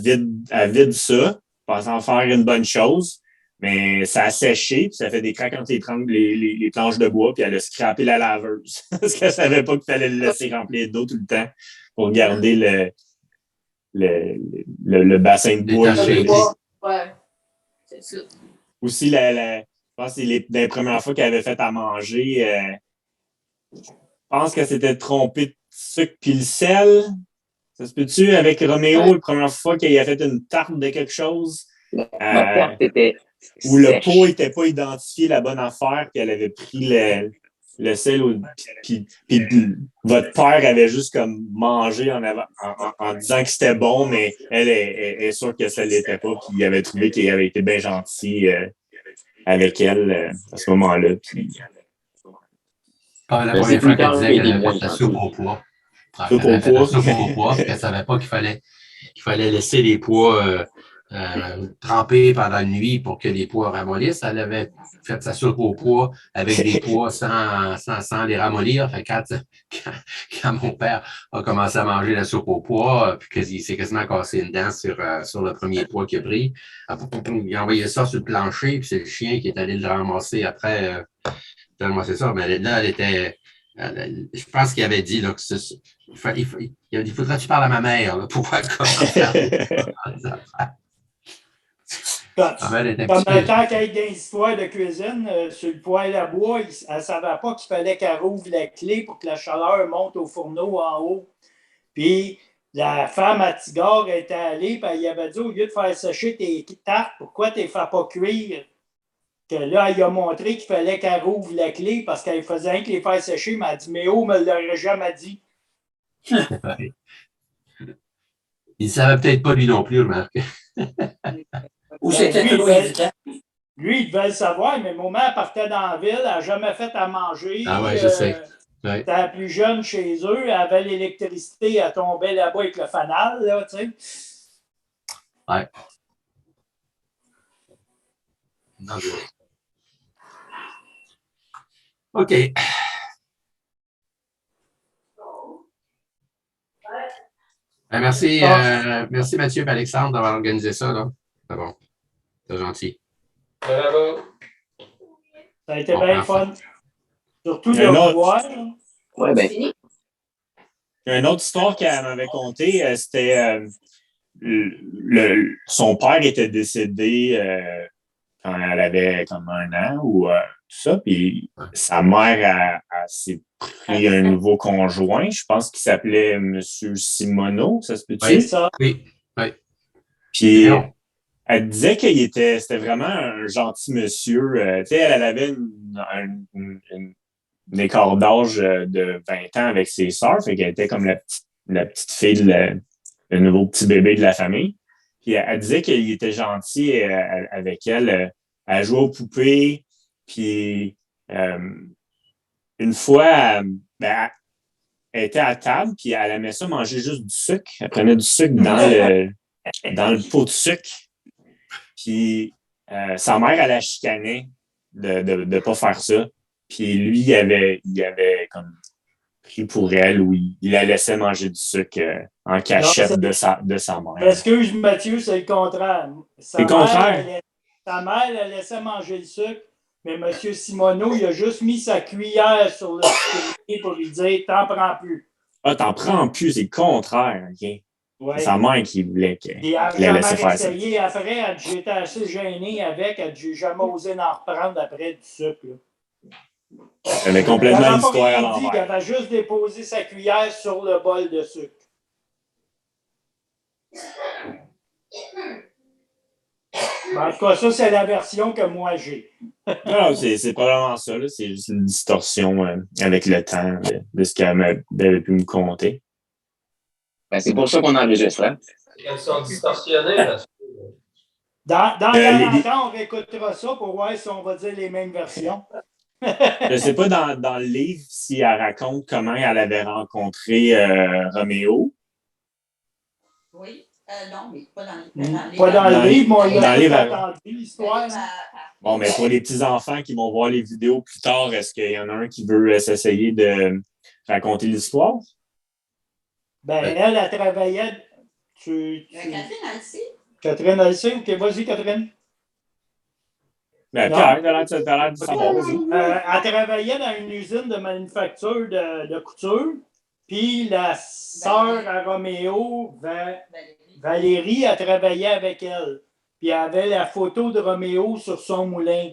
vide ça, pensant faire une bonne chose. Mais ça a séché, puis ça fait des craques entre les planches de bois, puis elle a scrappé la laveuse. Parce qu'elle savait pas qu'il fallait le laisser remplir d'eau tout le temps pour garder le bassin de bois. Ouais, c'est ça. Aussi, je pense que c'est les premières fois qu'elle avait fait à manger, je pense qu'elle s'était trompée de sucre puis le sel. Ça se peut-tu avec Roméo, la première fois qu'il a fait une tarte de quelque chose? La tarte était où le pot n'était pas identifié la bonne affaire, puis elle avait pris le sel, puis votre père avait juste comme mangé en disant que c'était bon, mais elle est sûre que ça ne l'était pas, puis il avait trouvé qu'il avait été bien gentil avec elle à ce moment-là. Puis... la première fois qu'elle disait qu'elle avait fait la soupe au pois. Soupe au pois, puis qu'elle ne savait pas qu'il fallait laisser les pois tremper pendant la nuit pour que les pois ramollissent. Elle avait fait sa soupe au pois avec des pois sans les ramollir. Fait quand mon père a commencé à manger la soupe au pois, puis qu'il s'est quasiment cassé une dent sur le premier pois qu'il a pris, il a envoyé ça sur le plancher, puis c'est le chien qui est allé le ramasser après. C'est ça, mais là, elle était... je pense qu'il avait dit là, que il faudrait que tu parles à ma mère là, pour voir comment faire. Pendant le temps qu'elle est dans l'histoire de cuisine, sur le poêle à bois, elle ne savait pas qu'il fallait qu'elle rouvre la clé pour que la chaleur monte au fourneau en haut. Puis la femme à Tigard était allée, puis elle lui avait dit au lieu de faire sécher tes tartes, pourquoi tu ne les fais pas cuire? Que là, elle a montré qu'il fallait qu'elle rouvre la clé parce qu'elle faisait rien que les faire sécher, mais elle a dit mais oh, me l'aurait jamais dit. Il ne savait peut-être pas lui non plus, remarque. Ou c'était trop évident. Lui, il devait le savoir, mais maman, elle partait dans la ville, elle n'a jamais fait à manger. Ah oui, je sais. Ouais. C'était la plus jeune chez eux, elle avait l'électricité, elle tombait là-bas avec le fanal, là, tu sais. Ouais. OK. Merci Mathieu et Alexandre d'avoir organisé ça. Là. C'est bon. C'est gentil. Bravo. Ça a été bien fun. Surtout de le voir. Ouais, ben. Une autre histoire qu'elle m'avait contée, c'était son père était décédé quand elle avait comme 1 an ou tout ça, puis sa mère s'est pris un nouveau conjoint, je pense qu'il s'appelait M. Simoneau, ça se peut-tu? Oui, ça. Oui. Puis elle disait c'était vraiment un gentil monsieur. Tu sais, elle avait écart d'âge de 20 ans avec ses sœurs. Fait qu'elle était comme la petite fille, le nouveau petit bébé de la famille. Puis elle disait qu'il était gentil avec elle. Elle jouait aux poupées. Puis une fois, ben, elle était à table, puis elle aimait ça manger juste du sucre. Elle prenait du sucre dans le pot de sucre. Puis sa mère, elle la chicanait de pas faire ça. Puis lui, il avait comme pris pour elle, ou il la laissait manger du sucre en cachette de sa mère. Excuse, Mathieu, c'est le contraire. C'est le contraire. Sa mère, elle laissait manger le sucre, mais M. Simoneau, il a juste mis sa cuillère sur le sucre pour lui dire « T'en prends plus ». Ah, t'en prends plus, c'est le contraire, OK? Ouais. C'est sa mère qui voulait qu'elle la laissait faire ça. Après, elle dit, j'étais assez gêné avec, elle dit, j'ai jamais osé en reprendre après du sucre. Là. Elle avait complètement l'histoire à Elle l'envers. avait juste déposé sa cuillère sur le bol de sucre. En tout cas, ça, c'est la version que moi j'ai. Non, c'est probablement ça. Là. C'est juste une distorsion avec le temps de ce qu'elle avait pu me conter. Ben, c'est pour ça qu'on enregistre. Hein? Elles sont distorsionnées. Là. Dans 40 ans, on réécoutera ça pour voir si on va dire les mêmes versions. Je ne sais pas dans le livre si elle raconte comment elle avait rencontré Roméo. Oui. Non, mais pas dans le livre. Pas dans le livre, mais on dans le livre, entendu l'histoire. Bon, mais pour les petits-enfants qui vont voir les vidéos plus tard, est-ce qu'il y en a un qui veut s'essayer de raconter l'histoire? Ben, elle travaillait. Catherine Alcy. Catherine Alcy, OK, vas-y, Catherine. Ben, Pierre, t'as l'air de savoir, vas-y. Elle travaillait dans une usine de manufacture de couture, puis la sœur à Roméo, Valérie, a travaillé avec elle. Puis elle avait la photo de Roméo sur son moulin.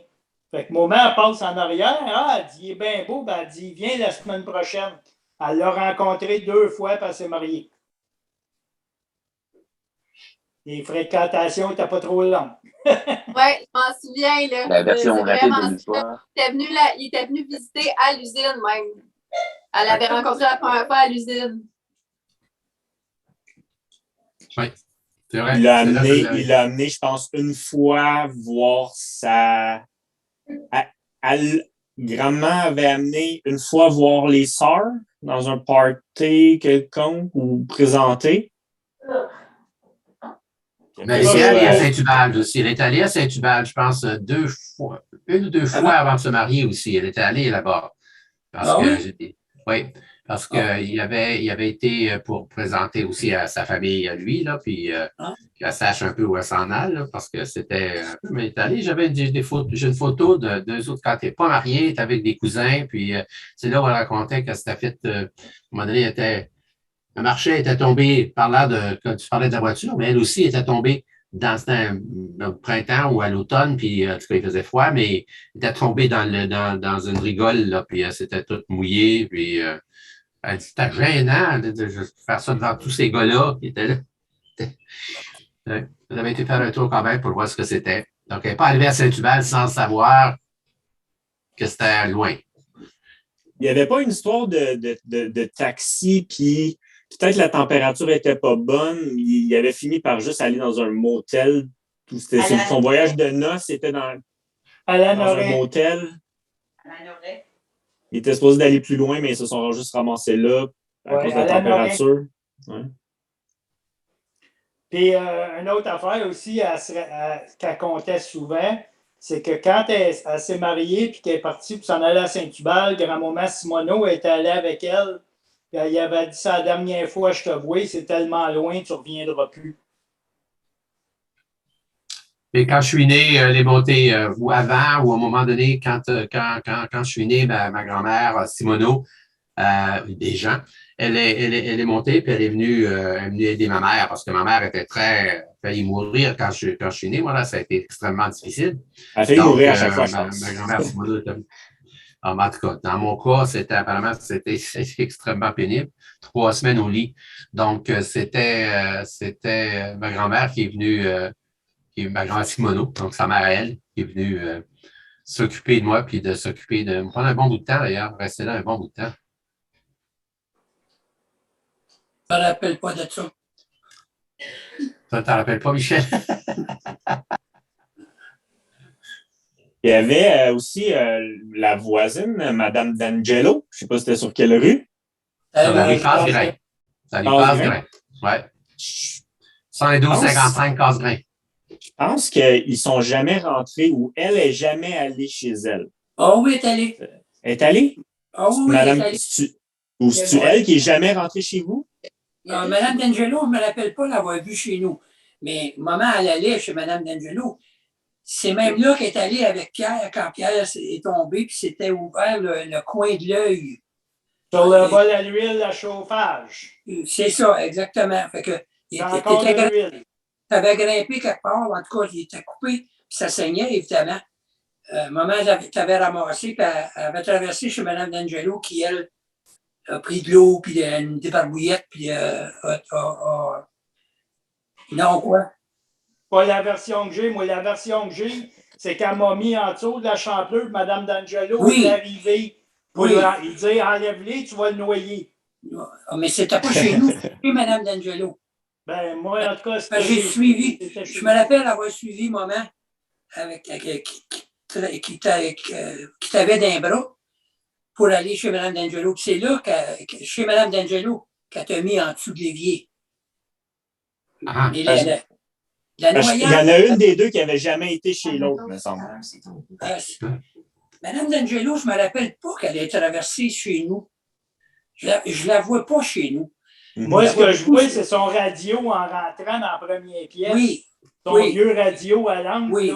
Fait que moment, elle passe en arrière. Ah, elle dit, il est bien beau. Ben, elle dit, viens la semaine prochaine. Elle l'a rencontré 2 fois, puis elle s'est mariée. Les fréquentations n'étaient pas trop longues. Oui, je m'en souviens. Là. La version rapide de l'histoire. Il était venu visiter à l'usine même. Elle l'avait rencontré la première fois à l'usine. Oui, c'est vrai. Il l'a amené, je pense, une fois voir grand-maman avait amené une fois voir les sœurs dans un party quelconque ou présenté. Mais elle est allée à Saint-Hubald aussi. Elle est allée à Saint-Hubald, je pense, 2 fois. 1 ou 2 fois avant de se marier aussi. Elle était allée là-bas. Parce qu'il avait été pour présenter aussi à sa famille, à lui, là, puis qu'elle sache un peu où elle s'en a, là, parce que c'était mais elle est allée. J'ai une photo de 2 autres quand elle n'était pas mariée, elle était avec des cousins, puis c'est là où elle racontait que c'était fait, à un moment donné, le marché était tombé, quand tu parlais de la voiture, mais elle aussi était tombée dans le printemps ou à l'automne, puis en tout cas, il faisait froid, mais elle était tombée dans une rigole, là, puis c'était toute mouillée, puis elle dit, c'était gênant de faire ça devant tous ces gars-là qui étaient là. Elle avait été faire un tour quand même pour voir ce que c'était. Donc, elle n'est pas arrivée à Saint-Hubald sans savoir que c'était loin. Il n'y avait pas une histoire de taxi, puis peut-être la température n'était pas bonne. Il avait fini par juste aller dans un motel. Son voyage de noces était dans un motel. Il était supposé d'aller plus loin, mais ils se sont juste ramassés là à cause de la température. Ouais. Puis, une autre affaire aussi qu'elle comptait souvent, c'est que quand elle s'est mariée et qu'elle est partie pour s'en aller à Saint-Hubald, grand-maman Simoneau était allée avec elle. Il avait dit ça la dernière fois, je te vois, c'est tellement loin, tu ne reviendras plus. Et quand je suis né, elle est montée ou avant ou à un moment donné, quand je suis né, ma grand-mère, Simoneau, des gens, elle est montée puis elle est venue aider ma mère parce que ma mère était failli mourir quand je suis né. Moi, là, ça a été extrêmement difficile. Elle a failli mourir à chaque fois, je pense. Ma grand-mère, Simoneau, en tout cas, dans mon cas, c'était extrêmement pénible. 3 semaines au lit. Donc, c'était ma grand-mère qui est venue, ma grand-mère Simoneau, donc sa mère à elle, qui est venue s'occuper de moi, puis de s'occuper de me prendre un bon bout de temps, d'ailleurs, rester là un bon bout de temps. Je ne me rappelle pas de ça. Ça ne t'en rappelles pas, Michel? Il y avait aussi la voisine, Madame D'Angelo. Je ne sais pas c'était sur quelle rue. Ça la rue Casse-Grain. Ça lui Casse-Grain. Ouais. 112-55 Casse-Grain. Je pense qu'ils ne sont jamais rentrés ou elle n'est jamais allée chez elle. Ah oui, elle est allée. Elle est allée? Ah oui, Madame, elle est allée. Ou c'est-tu elle qui n'est jamais rentrée chez vous? Madame D'Angelo, on ne me rappelle pas l'avoir vue chez nous. Mais maman, elle allait chez Madame D'Angelo. C'est même là qu'elle est allée avec Pierre quand Pierre est tombé puis s'était ouvert le coin de l'œil. Sur le bol à l'huile à chauffage. C'est ça, exactement. Fait que t'avais grimpé quelque part, en tout cas, il était coupé, puis ça saignait, évidemment. Maman t'avait ramassé, puis elle avait traversé chez Mme D'Angelo, qui, elle, a pris de l'eau, puis une débarbouillette, puis non, quoi? Pas la version que j'ai. Moi, la version que j'ai, c'est qu'elle m'a mis en dessous de la chanteuse, Mme D'Angelo, est arrivée pour lui dire enlève-les, tu vas le noyer. Mais c'était pas chez nous, c'était chez Mme D'Angelo. Ben, moi, en tout cas, j'ai suivi. Je me rappelle avoir suivi maman qui t'avait d'un bras pour aller chez Mme D'Angelo. C'est là, chez Mme D'Angelo, qu'elle t'a mis en dessous de l'évier. Il y en a une des deux qui n'avait jamais été chez l'autre, me semble. Mme D'Angelo, je ne me rappelle pas qu'elle ait traversé chez nous. Je ne la vois pas chez nous. Moi, ce que je vois, c'est son radio en rentrant dans la première pièce. Oui. Son vieux radio à langue. Oui.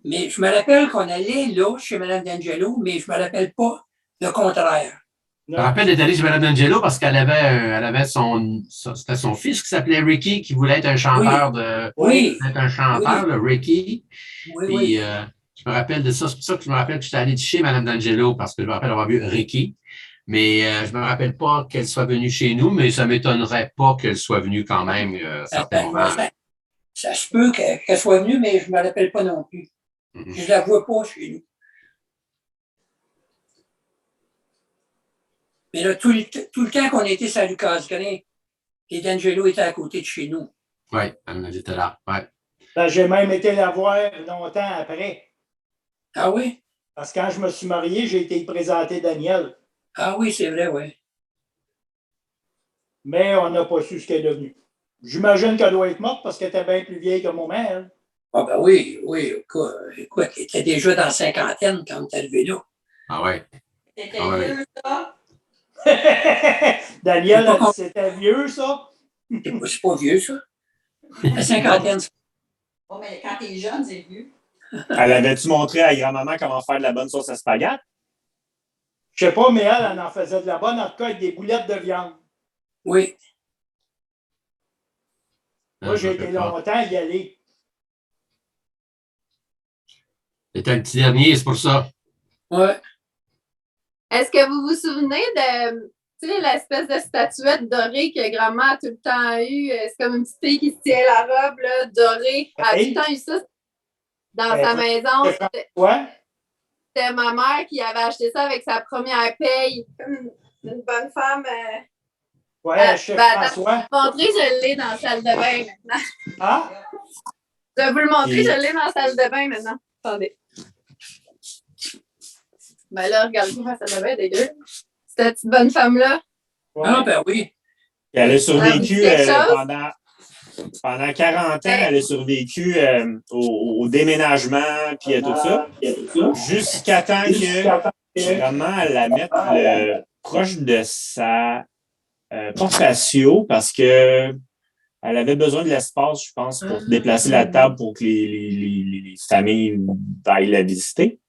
Mais je me rappelle qu'on allait là, chez Mme D'Angelo, mais je ne me rappelle pas le contraire. Je me rappelle d'être allé chez Mme D'Angelo parce qu'elle avait c'était son fils qui s'appelait Ricky, qui voulait être un chanteur le Ricky. Puis, je me rappelle de ça. C'est pour ça que je me rappelle que j'étais allé chez Mme D'Angelo parce que je me rappelle avoir vu Ricky. Mais je me rappelle pas qu'elle soit venue chez nous, mais ça m'étonnerait pas qu'elle soit venue quand même certainement. Ça se peut qu'elle soit venue, mais je ne me rappelle pas non plus. Je ne la vois pas chez nous. Mais là, tout le temps qu'on était sur la rue Casse-Grain, les D'Angelo étaient à côté de chez nous. Oui, elle était là. Ouais. Ben, j'ai même été la voir longtemps après. Ah oui? Parce que quand je me suis marié, j'ai été présenter Daniel. Ah oui, c'est vrai, oui. Mais on n'a pas su ce qu'elle est devenue. J'imagine qu'elle doit être morte parce qu'elle était bien plus vieille que moi-même. Elle. Ah ben oui. Écoute, elle était déjà dans la cinquantaine quand elle est arrivée là. Ah ouais. C'était vieux, ça? Daniel a dit que c'était vieux, ça? C'est pas vieux, ça. La cinquantaine. Oh, mais quand t'es jeune, c'est vieux. Elle avait-tu montré à grand-maman comment faire de la bonne sauce à spaghetti? Je sais pas, mais elle en faisait de la bonne, en tout cas, avec des boulettes de viande. Oui. Moi, j'ai été longtemps y aller. C'était le petit dernier, c'est pour ça. Oui. Est-ce que vous vous souvenez de l'espèce de statuette dorée que grand-mère a tout le temps eu? C'est comme une petite fille qui se tient la robe là, dorée. Elle a tout le temps eu ça dans sa maison. C'était ma mère qui avait acheté ça avec sa première paye. Comme une bonne femme. Chef François. Montrer, je l'ai dans la salle de bain maintenant. Ah? Je vais vous le montrer, je l'ai dans la salle de bain maintenant. Attendez. Ben là, regardez-vous la salle de bain, dégueu. Cette petite bonne femme-là. Ah, ben oui. Elle a survécu pendant 40 ans, elle a survécu au déménagement puis à tout ça. Jusqu'à temps que vraiment elle la mette proche de sa porte patio parce que elle avait besoin de l'espace, je pense, pour déplacer la table pour que les familles aillent la visiter.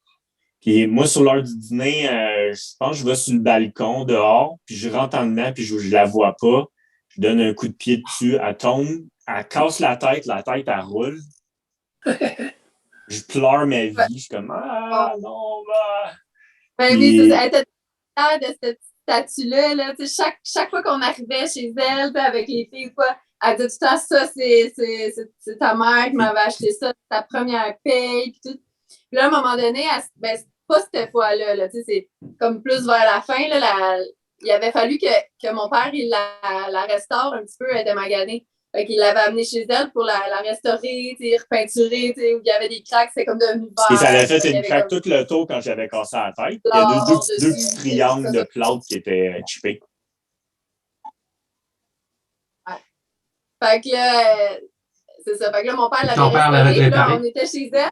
Puis moi, sur l'heure du dîner, je pense que je vais sur le balcon dehors, puis je rentre en dedans, puis je la vois pas. Je donne un coup de pied dessus, elle tombe, elle casse la tête, elle roule. Je pleure ma vie, je suis comme « Ah non, bah! » Ben oui, elle était fière de cette statue-là. Là. Chaque fois qu'on arrivait chez elle, avec les filles ou quoi, elle dit tout le temps, ça, c'est ta mère qui m'avait acheté ça, c'est ta première paye, puis tout. Puis là, à un moment donné, ben, c'est pas cette fois-là, là, tu sais, c'est comme plus vers la fin, là, il avait fallu que mon père, il la restaure un petit peu, elle était maganée. Fait qu'il l'avait amenée chez elle pour la restaurer, repeinturer, où il y avait des craques, c'est comme devenu vert. Et ça avait fait une craque tout le tour quand j'avais cassé la tête. Il y a deux petits triangles de plâtre qui étaient chippés. Ouais. Fait que là, c'est ça. Fait que là, mon père Ton père l'avait restauré. réparé. Là, on était chez elle.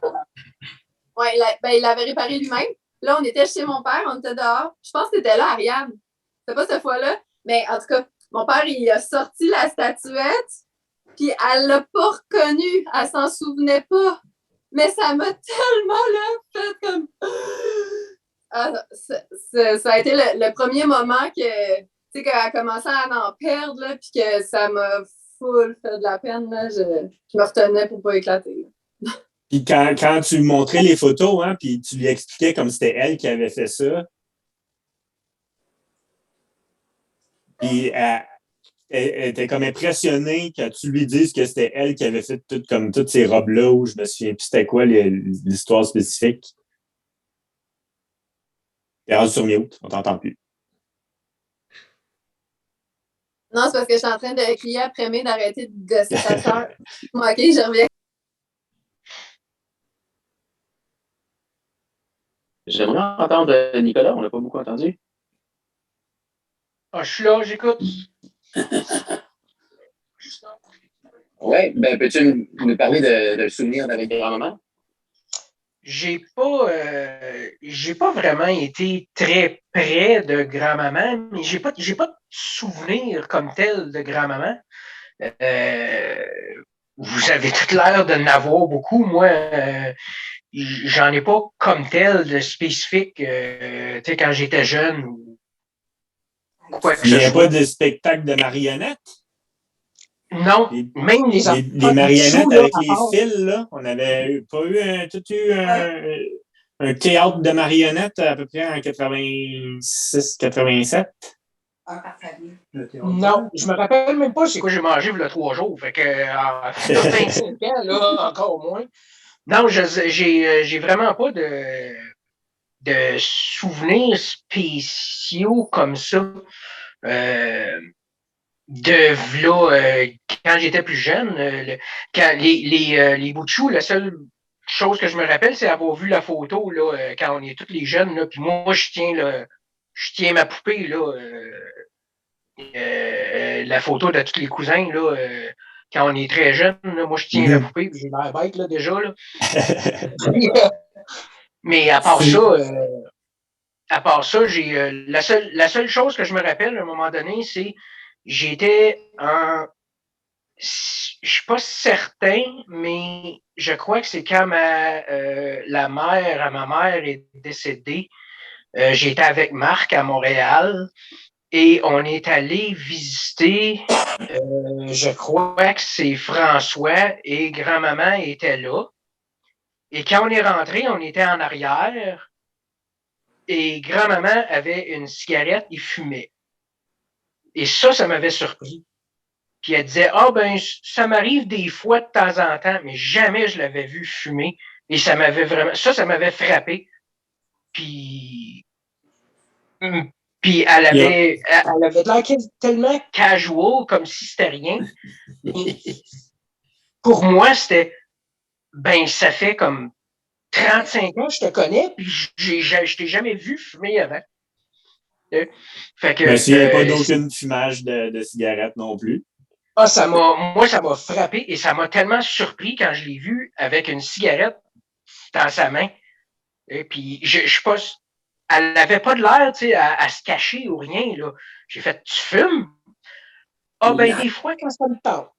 Ouais, il l'avait réparé lui-même. Là, on était chez mon père, on était dehors. Je pense que c'était là, Ariane. C'était pas cette fois-là. Mais en tout cas, mon père, il a sorti la statuette. Puis elle l'a pas reconnue, elle s'en souvenait pas. Mais ça m'a tellement là, fait comme. Ça a été le premier moment que, tu sais, qu'elle a commencé à en perdre, là, puis que ça m'a full fait de la peine. Là, je me retenais pour pas éclater. Puis quand tu lui montrais les photos, hein, puis tu lui expliquais comme c'était elle qui avait fait ça. Puis elle était comme impressionnée que tu lui dises que c'était elle qui avait fait toutes ces robes-là, où je me souviens plus c'était quoi l'histoire spécifique. Et rendu sur mute, on t'entend plus. Non, c'est parce que je suis en train de crier après moi d'arrêter de gosser ta soeur. OK, je reviens. J'aimerais entendre Nicolas, on l'a pas beaucoup entendu. Ah, je suis là, j'écoute. Oui, ben peux-tu nous parler de souvenirs d'avec grand-maman? J'ai pas vraiment été très près de grand-maman, mais j'ai pas de souvenir comme tel de grand-maman. Vous avez toute l'air de n'avoir beaucoup. Moi, j'en ai pas comme tel de spécifique, tu sais, quand j'étais jeune ou quoi que Il n'y ce avait soit. pas de spectacle de marionnettes? Non, même les Les marionnettes avec les fils, là, on n'avait pas eu un théâtre de marionnettes à peu près en 86-87? Non, je me rappelle même pas c'est quoi j'ai mangé il y a 3 jours. Fait que 25 ans, là, encore moins. Non, j'ai vraiment pas de souvenirs spéciaux comme ça. Quand j'étais plus jeune, quand les bouts de choux, la seule chose que je me rappelle, c'est avoir vu la photo là, quand on est tous les jeunes. Là, puis moi, je tiens ma poupée, là, la photo de tous les cousins, là, quand on est très jeune. Là, moi, je tiens la poupée, puis j'ai l'air bête là, déjà. Là. Mais à part ça, j'ai la seule chose que je me rappelle à un moment donné, c'est j'étais je suis pas certain, mais je crois que c'est quand la mère à ma mère est décédée. J'étais avec Marc à Montréal et on est allé visiter, je crois que c'est François et grand-maman était là. Et quand on est rentré, on était en arrière et grand-maman avait une cigarette et fumait. Et ça m'avait surpris. Puis elle disait, ça m'arrive des fois de temps en temps, mais jamais je l'avais vu fumer. Et ça m'avait frappé. Puis elle avait de l'air tellement casual, comme si c'était rien. Pour moi, c'était, ça fait comme 35 ans que je te connais, puis je t'ai jamais vu fumer avant. Fait que, s'il n'y avait pas d'aucun fumage de cigarette non plus. Ça m'a frappé et ça m'a tellement surpris quand je l'ai vu avec une cigarette dans sa main. Et puis, je sais pas, elle n'avait pas de l'air, tu sais, à se cacher ou rien, là. J'ai fait, tu fumes? Des fois, quand ça me tente.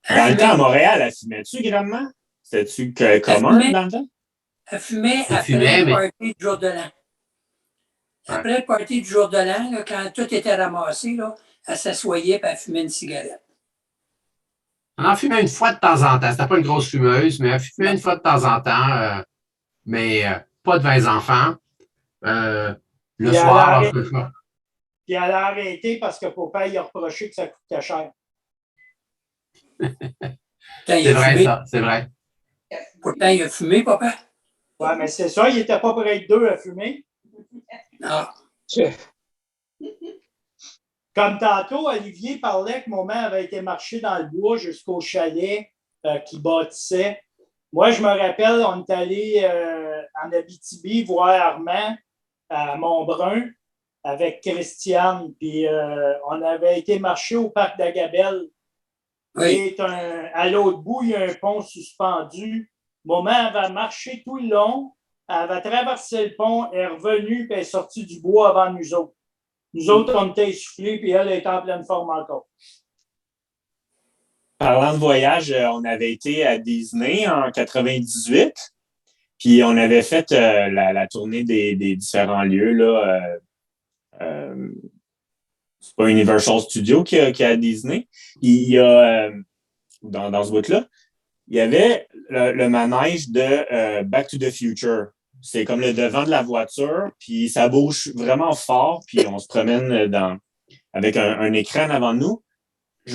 Dans le temps, à Montréal, elle fumait-tu grandement? C'était-tu commun dans le temps? Elle fumait après le party du jour de l'an. Après le party du jour de l'an, là, quand tout était ramassé, là, elle s'assoyait et elle fumait une cigarette. On en fumait une fois de temps en temps. C'était pas une grosse fumeuse, mais elle fumait une fois de temps en temps, mais pas de 20 enfants. Le soir, puis elle a arrêté parce que papa il a reproché que ça coûtait cher. C'est vrai, ça, c'est vrai. Pourtant, il a fumé, papa. Ouais, mais c'est ça, il n'était pas près de deux à fumer. Non. Comme tantôt, Olivier parlait que maman avait été marcher dans le bois jusqu'au chalet qu'il bâtissait. Moi, je me rappelle, on est allé en Abitibi voir Armand à Montbrun avec Christiane. Puis on avait été marcher au parc d'Agabelle. Oui. Et à l'autre bout, il y a un pont suspendu. Maman avait marché tout le long. Elle avait traversé le pont, elle est revenue, puis elle est sortie du bois avant nous autres. Nous autres, on était essoufflés, puis elle était en pleine forme encore. Parlant de voyage, on avait été à Disney en 98, puis on avait fait la tournée des différents lieux. Là, c'est pas Universal Studios qui est à Disney. Il y a, dans ce bout-là, il y avait le manège de Back to the Future. C'est comme le devant de la voiture, puis ça bouge vraiment fort, puis on se promène avec un écran avant nous.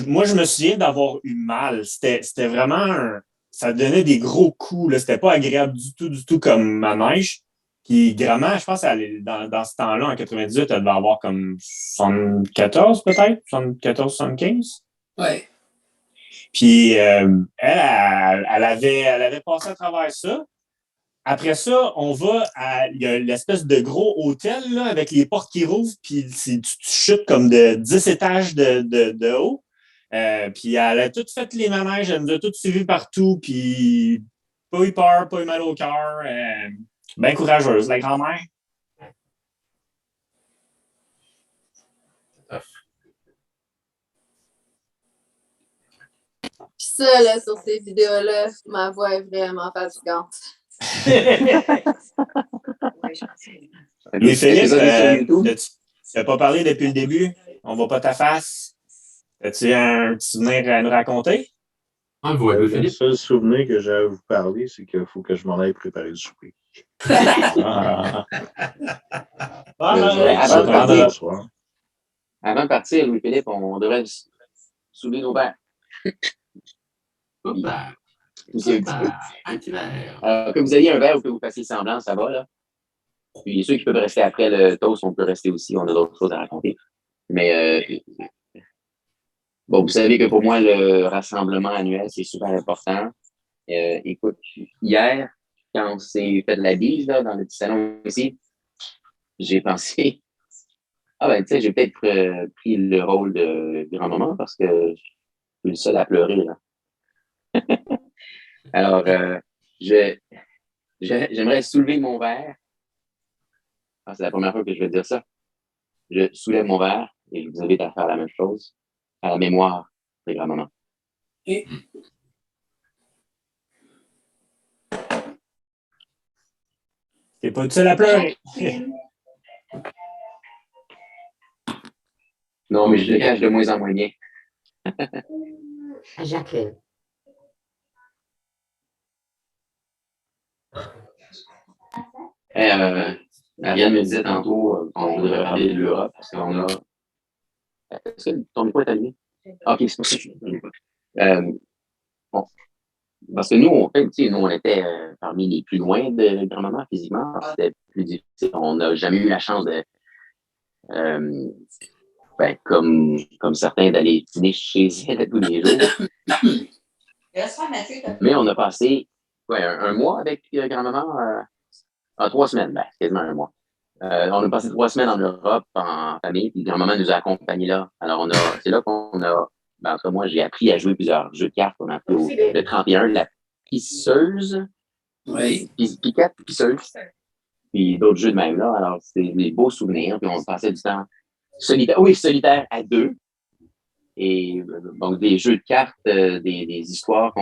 Moi, je me souviens d'avoir eu mal. C'était vraiment... ça donnait des gros coups. Là. C'était pas agréable du tout comme manège. Puis, vraiment, je pense dans ce temps-là, en 98, elle devait avoir comme 74 peut-être? 74, 75? Oui. Puis, elle avait passé à travers ça. Après ça, on va il y a l'espèce de gros hôtel là, avec les portes qui rouvrent, puis tu chutes comme de 10 étages de haut. Puis elle a toutes fait les manèges, elle nous a toutes suivis partout, puis pas eu peur, pas eu mal au cœur. Bien courageuse, la grand-mère. Ça, là, sur ces vidéos-là, ma voix est vraiment fatigante. Louis-Philippe, tu n'as pas parlé depuis le début? On ne voit pas ta face? As-tu un petit souvenir à nous raconter? Le seul souvenir que j'ai à vous parler, c'est qu'il faut que je m'en aille préparer le souper. Avant de partir, Louis-Philippe, on devrait soulever nos verres. Que vous ayez un verre ou que vous fassiez semblant, ça va, là. Puis ceux qui peuvent rester après le toast, on peut rester aussi, on a d'autres choses à raconter. Mais bon, vous savez que pour moi, le rassemblement annuel, c'est super important. Écoute, hier, quand on s'est fait de la bise là, dans le petit salon ici, j'ai pensé, tu sais, j'ai peut-être pris le rôle de grand-maman parce que je suis le seul à pleurer, là. Alors, j'aimerais soulever mon verre. C'est la première fois que je vais dire ça. Je soulève mon verre et je vous invite à faire la même chose à la mémoire de grand-maman. Et... T'es pas tout seul à pleurer. Non, mais je le cache de moins en moins bien. Jacqueline. Ariane me disait tantôt qu'on devrait parler de l'Europe parce qu'on a. Est-ce que ton micro est allumé? Ok, c'est pour ça que je ne pas. Bon. Parce que nous, on était parmi les plus loin de grand-maman physiquement. C'était plus difficile. On n'a jamais eu la chance de. Comme certains, d'aller dîner chez elle tous les jours. Mais on a passé un mois avec grand-maman. 3 semaines, quasiment un mois. On a passé 3 semaines en Europe, en famille, puis grand-maman nous a accompagnés là. Alors, c'est là qu'on a, en tout cas, moi, j'ai appris à jouer plusieurs jeux de cartes. On a appris le 31, la pisseuse, oui. Puis 4 pisseuses, puis d'autres jeux de même là. Alors, c'était des beaux souvenirs, puis on passait du temps solitaire à 2. Et donc, des jeux de cartes, des histoires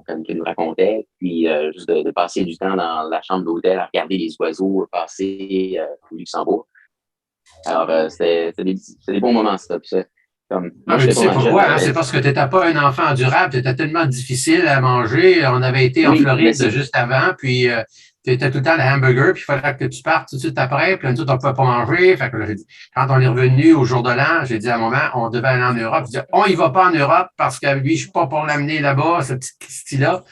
qu'elle nous racontait, puis juste de passer du temps dans la chambre d'hôtel à regarder les oiseaux passer au Luxembourg. Alors, c'était des bons moments, ça. Puis tu sais pourquoi? Hein? C'est parce que tu n'étais pas un enfant endurable, tu étais tellement difficile à manger. On avait été en Floride juste avant, puis tu étais tout le temps le hamburger, puis il fallait que tu partes tout de suite après, puis nous autres, on ne pouvait pas manger. Fait que là, j'ai dit, quand on est revenu au jour de l'an, j'ai dit à un moment, on devait aller en Europe. Je dis, on y va pas en Europe parce que lui, je suis pas pour l'amener là-bas, ce petit Christy-là,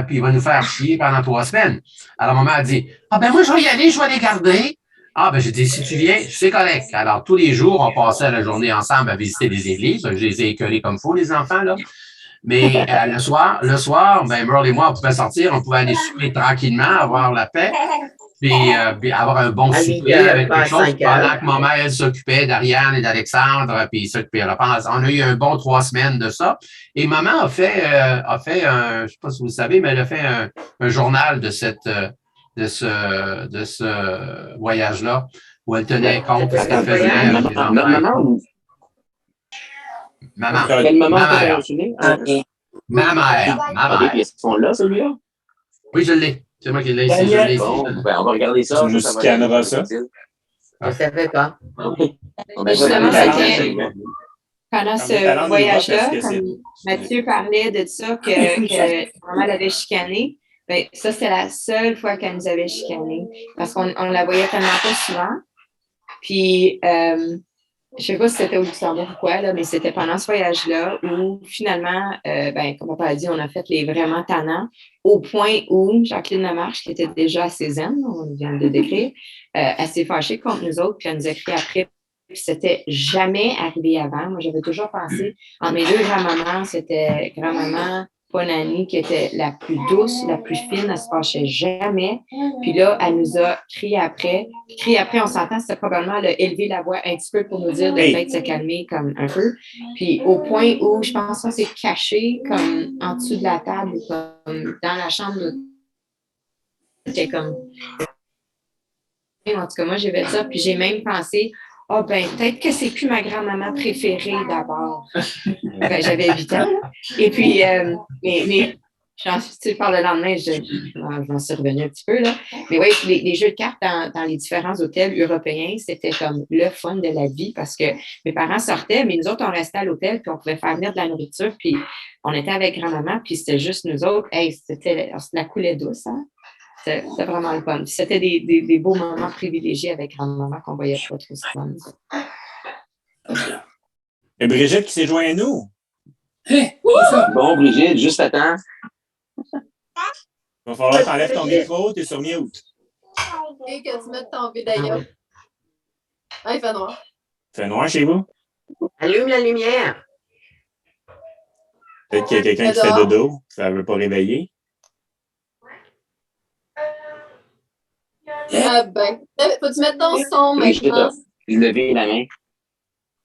puis il va nous faire chier pendant 3 semaines. Alors, maman a dit, ah ben moi, je vais y aller, je vais les garder. Ah, ben j'ai dit, si tu viens, c'est correct. Alors, tous les jours, on passait la journée ensemble à visiter des églises. Je les ai écœurés comme faux, les enfants, là. Mais le soir, ben Merle et moi, on pouvait sortir, on pouvait aller souper tranquillement, avoir la paix, puis avoir un bon souper avec quelque chose pendant que ma mère, elle s'occupait d'Ariane et d'Alexandre, puis s'occupait. On a eu un bon 3 semaines de ça. Et maman a fait un, je sais pas si vous le savez, mais elle a fait un journal de ce voyage-là, où elle tenait compte de ce qu'elle faisait avec les enfants. Maman. Quel moment Ma tu mère. as mentionné? Ma mère. OK, puis ils sont là, celui-là? Oui, je l'ai. C'est moi qui l'ai ici. Je l'ai ici. Bon, ben, on va regarder ça. Tu nous scanneras ça. Je savais pas. Justement, c'était pendant Dans mes ce talents voyage-là, d'Europe, est-ce que comme Mathieu parlait de ça, que maman l'avait chicanée, ben, ça, c'est la seule fois qu'elle nous avait chicanée. Parce qu'on la voyait tellement pas souvent. Puis, je sais pas si c'était au Luxembourg ou quoi, là, mais c'était pendant ce voyage-là où finalement, ben, comme papa a dit, on a fait les vraiment tannants au point où Jacqueline Lamarche, qui était déjà assez zen, on vient de décrire, elle s'est fâchée contre nous autres, puis elle nous a crié après. Puis c'était jamais arrivé avant. Moi, j'avais toujours pensé, entre mes 2 grands-mamans, c'était grand-maman Ponani qui était la plus douce, la plus fine, elle se fâchait jamais. Puis là, elle nous a crié après. Puis crié après, on s'entend, c'était probablement elle a élevé la voix un petit peu pour nous dire de peut-être se calmer comme un peu. Puis au point où je pense qu'on s'est caché comme en dessous de la table ou comme dans la chambre. C'était comme... En tout cas, moi, j'ai fait ça. Puis j'ai même pensé, ah, ben, peut-être que c'est plus ma grand-maman préférée d'abord. Ben, j'avais 8 ans. Et puis, mais par le lendemain, je m'en suis revenue un petit peu, là. Mais oui, les jeux de cartes dans les différents hôtels européens, c'était comme le fun de la vie parce que mes parents sortaient, mais nous autres, on restait à l'hôtel, puis on pouvait faire venir de la nourriture, puis on était avec grand-maman, puis c'était juste nous autres. Hey, c'était la coulée douce, hein? C'était vraiment le fun. C'était des beaux moments privilégiés avec grand-maman qu'on voyait pas trop souvent. Et Brigitte qui s'est jointe à nous. Bon, Brigitte, juste à temps. Il va falloir que tu enlèves ton micro, tu es sur mute. Et que tu mettes ton vidéo. Ah, il fait noir. Il fait noir chez vous? Allume la lumière. Peut-être qu'il y a quelqu'un qui fait dodo, ça ne veut pas réveiller. Ah ben, faut-tu mettre ton son maintenant? Levez la main.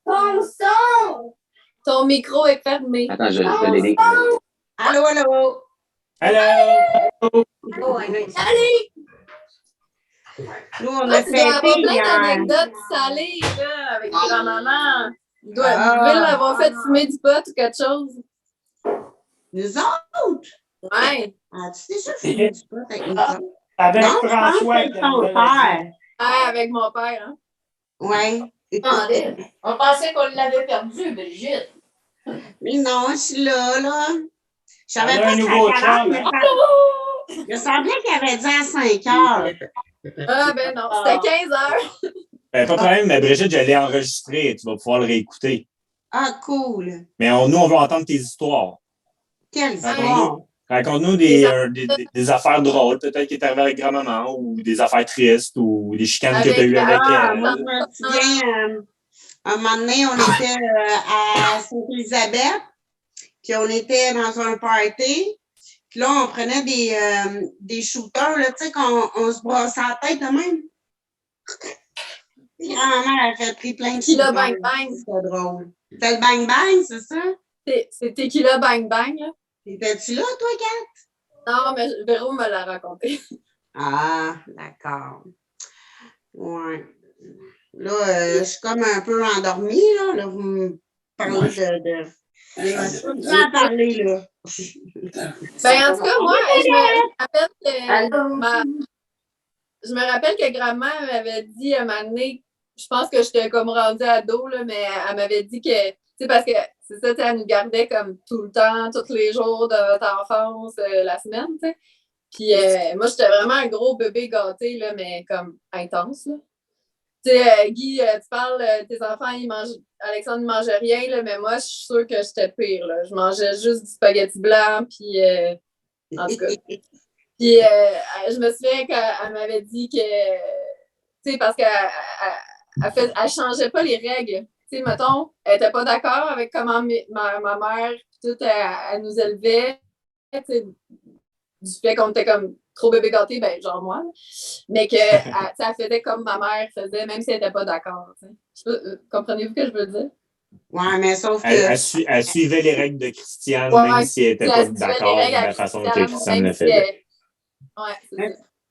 Ton son! Ton micro est fermé. Attends, je vais l'aider. Allô, allô? Allô? Salut! Nous, on a Tu dois avoir fêté plein hier. d'anecdotes salées, là, avec grand-maman. Vous devez l'avoir fait fumer du pot ou quelque chose. Nous autres? Ouais. As-tu déjà fumé du pot avec nous autres? Avec Non, je pense François. que c'est ton père. Ouais, avec mon père, hein. Ouais. On pensait qu'on l'avait perdu, Brigitte. Mais non, je suis là. Je savais Elle a pas un que nouveau ça chum, mais il me semblait qu'il avait dit à 5 heures. Ah ben non, c'était 15 heures. Ben, pas de problème, mais Brigitte, je l'ai enregistré. Tu vas pouvoir le réécouter. Ah, cool. Mais nous, on veut entendre tes histoires. Quelle histoire. Raconte-nous des affaires drôles, peut-être qui est arrivé avec grand-maman, ou des affaires tristes, ou des chicanes que tu as eues avec elle. Moi, je me souviens, un moment donné, on était à Sainte-Élisabeth, puis on était dans un party, puis là, on prenait des shooters, là, tu sais, qu'on se brassait la tête de même. Puis grand-maman, elle a fait plein de Tequila shooters. Bang Bang. C'était drôle. C'était le Bang Bang, c'est ça? C'est Tequila Bang Bang, là. Étais-tu là, toi, Kat? Non, mais Véro me l'a raconté. Ah, d'accord. Ouais. Là, je suis comme un peu endormie, là. Là, vous me parlez de... Je peux plus en parler, là. Ben, en tout cas, moi, je me rappelle que grand-mère m'avait dit à un moment donné, je pense que j'étais comme rendue ado, là, mais elle m'avait dit que, tu sais, parce que c'est ça, elle nous gardait comme tout le temps, tous les jours de notre enfance, la semaine, tu sais. Puis moi, j'étais vraiment un gros bébé gâté, là, mais comme intense. Là. Tu sais, Guy, tu parles, tes enfants, Alexandre ne mangeait rien, là, mais moi, je suis sûre que j'étais pire. Là. Je mangeais juste du spaghetti blanc, puis en tout cas. Puis je me souviens qu'elle m'avait dit que, tu sais, parce qu'elle elle changeait pas les règles. Tu sais, mettons, elle n'était pas d'accord avec comment ma mère, tout, elle nous élevait. Tu sais, du fait qu'on était comme trop bébé gâté, ben genre moi, là. Mais que elle faisait comme ma mère faisait, même si elle n'était pas d'accord. Comprenez-vous ce que je veux dire? Ouais, mais sauf que. Elle suivait les règles de Christiane, Ouais, même si elle n'était pas d'accord avec de la façon que Christiane le faisait. Ouais, c'est ça.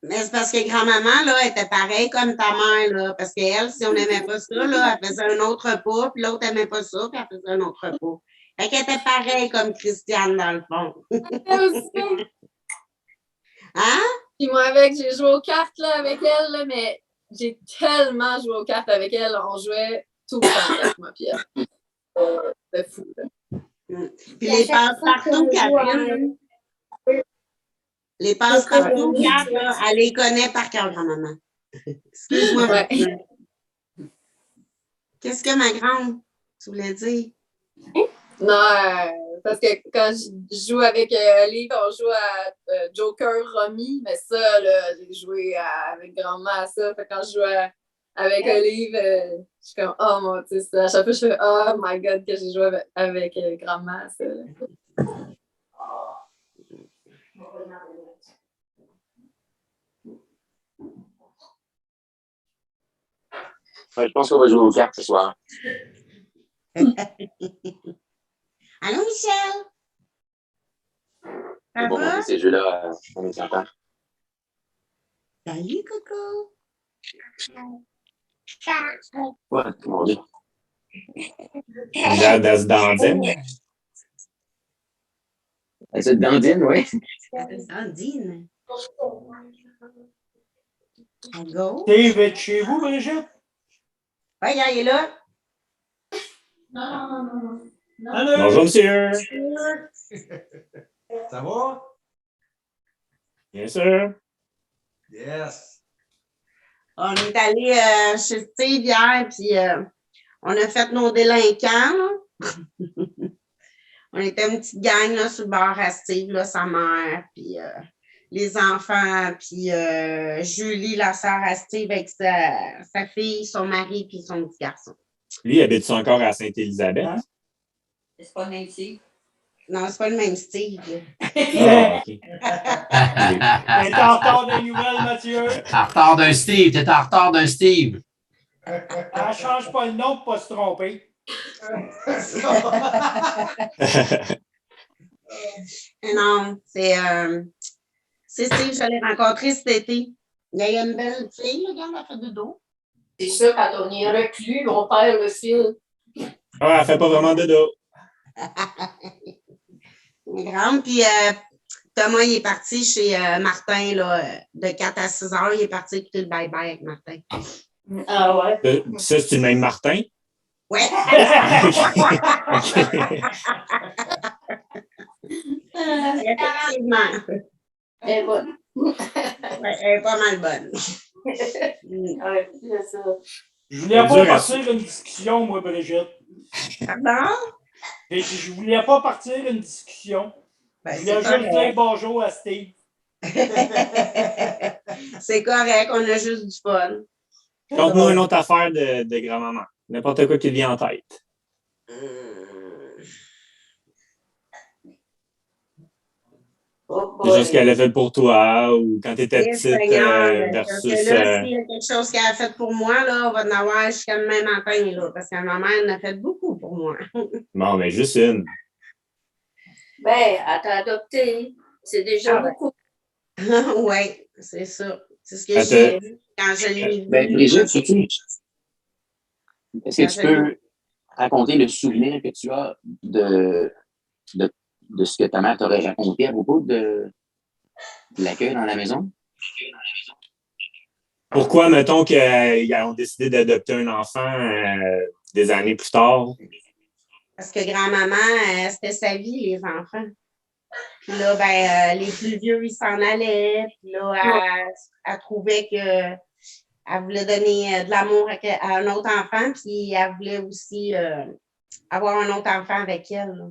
Mais c'est parce que grand-maman, là, était pareille comme ta mère, là. Parce qu'elle, si on n'aimait pas ça, là, elle faisait un autre repas, puis l'autre n'aimait pas ça, puis elle faisait un autre repas. Fait qu'elle était pareille comme Christiane, dans le fond. Hein? Puis moi, j'ai joué aux cartes là, avec elle, là, mais j'ai tellement joué aux cartes avec elle. On jouait tout le temps avec moi, puis elle. C'était fou, là. Puis les passe-partout, Catherine. Les passe-partout, Kat, là, elle les connaît par cœur, grand-maman. Excuse-moi. Ouais. Qu'est-ce que ma grande, tu voulais dire? Non, parce que quand je joue avec Olive, on joue à Joker Romy, mais ça, là, j'ai joué avec grand-mère à ça. Fait que quand je joue avec Olive, je suis comme, oh mon Dieu, à chaque fois, je fais, oh my God, que j'ai joué avec grand-mère à ça. Là. Ouais, je pense qu'on va jouer aux cartes ce soir. Allô, Michel? Ça Bon, va? ces jeux-là, on est content. Salut, Coco. Ouais, mon Dieu. Elle se dandine. Elle se dandine, oui. Dandine. Go. Dave, es-tu chez vous, Brigitte? Oui, il est là. Non. Bonjour, monsieur. Ça va? Bien sûr. Yes. On est allé chez Steve hier, puis on a fait nos délinquants. Là. On était une petite gang là, sur le bar à Steve, là, sa mère, puis les enfants, puis Julie, la sœur à Steve, avec sa fille, son mari, puis son petit garçon. Lui, habite-tu encore à Sainte-Élisabeth? Hein? C'est pas le même Steve. Non, c'est pas le même Steve. Ah, OK. T'es en retard des nouvelles, Mathieu. En retard d'un Steve, t'es en retard d'un Steve. Elle change pas le nom pour pas se tromper. Non, c'est Steve, je l'ai rencontré cet été. Il y a une belle fille, regarde, elle fait de dos. C'est ça, quand on est reclus, on perd le fil. Ah, elle fait pas vraiment de dos. Grande, puis Thomas, il est parti chez Martin, là, de 4 à 6 heures. Il est parti écouter le bye-bye avec Martin. Ah ouais? Ça, c'est le même Martin? Ouais. Effectivement. Elle est bonne. Ouais, elle est pas mal bonne. Ouais, c'est ça. Je voulais pas partir une discussion, moi, Brigitte. Pardon? Je voulais pas partir une discussion. Ben, je voulais juste dire bonjour à Steve. C'est correct, on a juste du fun. Conte-nous une autre affaire de grand-maman. N'importe quoi qui te vient en tête. Des choses qu'elle a fait pour toi ou quand tu étais petite versus... Là, s'il y a quelque chose qu'elle a fait pour moi, là, on va en avoir jusqu'à demain matin, là, parce que ma mère en a fait beaucoup pour moi. Bon, mais juste une. Ben, elle t'a adopté. C'est déjà beaucoup. Oui, c'est ça. C'est ce que j'ai dit quand je l'ai vu. Ben, Brigitte, est-ce que tu peux raconter le souvenir que tu as de ce que ta mère t'aurait raconté à propos de l'accueil dans la maison? Pourquoi, mettons, qu'ils ont décidé d'adopter un enfant des années plus tard? Parce que grand-maman, c'était sa vie, les enfants. Puis là, ben, les plus vieux, ils s'en allaient. Puis là, elle trouvait qu'elle voulait donner de l'amour à un autre enfant, puis elle voulait aussi avoir un autre enfant avec elle. Là.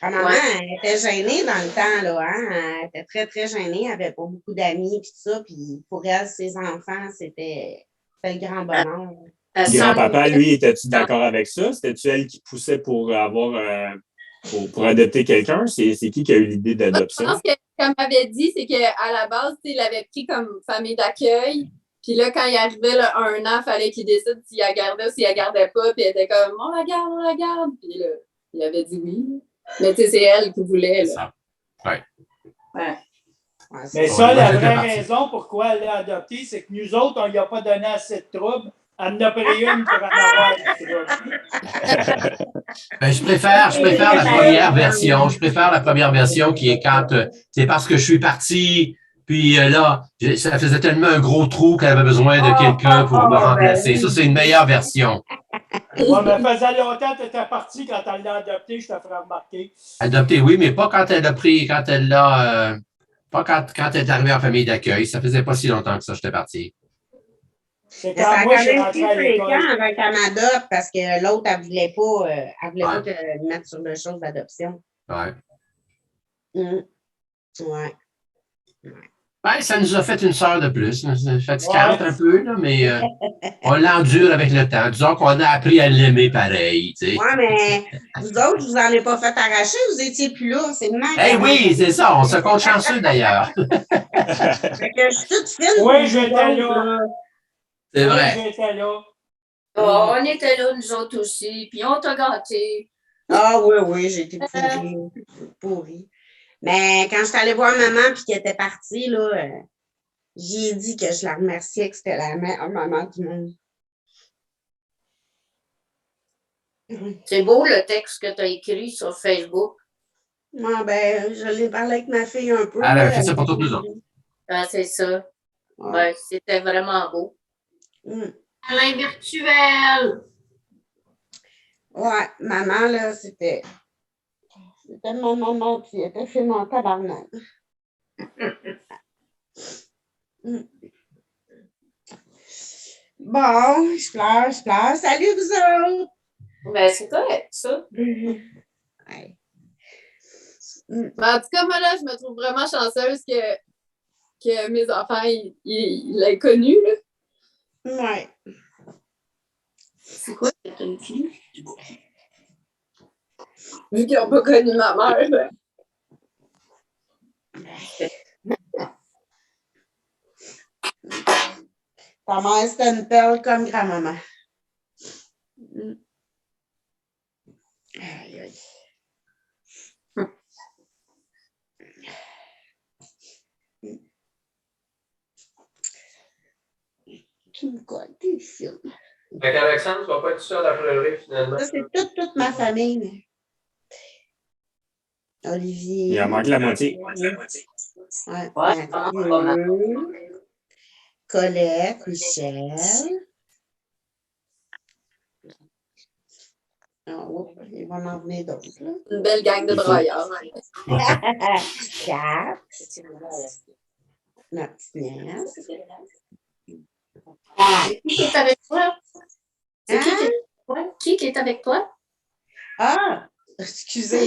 Grand-maman, elle était gênée dans le temps, là, hein? Elle était très, très gênée. Elle n'avait pas beaucoup d'amis, puis tout ça. Puis pour elle, ses enfants, c'était le grand bonheur. Grand-papa, lui, était-tu d'accord avec ça? C'était-tu elle qui poussait pour avoir pour adopter quelqu'un? C'est qui a eu l'idée d'adoption? Je pense que, comme elle avait dit, c'est qu'à la base, il l'avait pris comme famille d'accueil. Puis là, quand il arrivait là, 1 an, il fallait qu'il décide s'il la gardait ou s'il la gardait pas. Puis elle était comme, on la garde, on la garde. Puis là, il avait dit oui. Mais tu sais, c'est elle qui voulait. Là. Ouais. Mais ça, la vraie raison pourquoi elle l'a adopté, c'est que nous autres, on lui a pas donné assez de troubles. Elle en a pris une pour en avoir du trouble. Ben, je préfère la première version. Je préfère la première version qui est quand c'est parce que je suis parti, puis là, ça faisait tellement un gros trou qu'elle avait besoin de quelqu'un pour me remplacer. Ça, c'est une meilleure version. Ouais, mais faisait longtemps que tu étais parti quand elle l'a adopté, je te ferai remarquer. Adopté, oui, mais pas quand elle l'a pris, pas quand elle est arrivée en famille d'accueil. Ça faisait pas si longtemps que ça, j'étais parti. C'est quand moi, je suis rentré à l'école. l'école. Avec qu'elle m'adopte parce que l'autre, elle voulait pas te mettre sur le chose d'adoption. Ouais. Ouais. Ouais, ça nous a fait une sœur de plus. C'est fatigante un peu, là, mais on l'endure avec le temps. Disons qu'on a appris à l'aimer pareil. Tu sais. Oui, mais vous autres, je vous en ai pas fait arracher, vous étiez plus là. C'est le même. Eh oui, c'est ça. On se compte chanceux d'ailleurs. Fait que je suis toute fine. Oui, j'étais là. C'est vrai. Oui, j'étais là. Oh, on était là, nous autres aussi, puis on t'a gâtés. Ah oui, j'ai été pourrie. Mais quand je suis allée voir maman puis qu'elle était partie, là, j'ai dit que je la remerciais, que c'était la meilleure maman du monde. C'est beau le texte que tu as écrit sur Facebook. Ah, ben, je l'ai parlé avec ma fille un peu. Elle a fait ça pour toutes les autres. Ah, c'est ça. Ouais, c'était vraiment beau. Alain virtuel. Ouais, maman, là, c'était ma maman qui était fait mon tabarnak. Bon, je pleure. Salut, vous autres! Ben, c'est correct, ça. Ouais. Mais en tout cas, moi, là, je me trouve vraiment chanceuse que mes enfants, ils l'aient connu, là. Ouais. C'est quoi cette une fille? Vu qu'ils n'ont pas connu ma mère, ben. Ta mère, c'était une perle comme grand-maman. Aïe, aïe. Tu me colles tes films. Fait qu'Alexandre, tu ne vas pas être seul à pleurer finalement. Ça, c'est toute ma famille. Olivier. Il en manque la moitié. Ouais, Mathieu, Colette, Michel. Oh, il va m'en venir d'autres. Une belle gang de braillards. Kat. Ma petite nièce. Qui est avec toi? C'est qui est avec toi? Ah, excusez.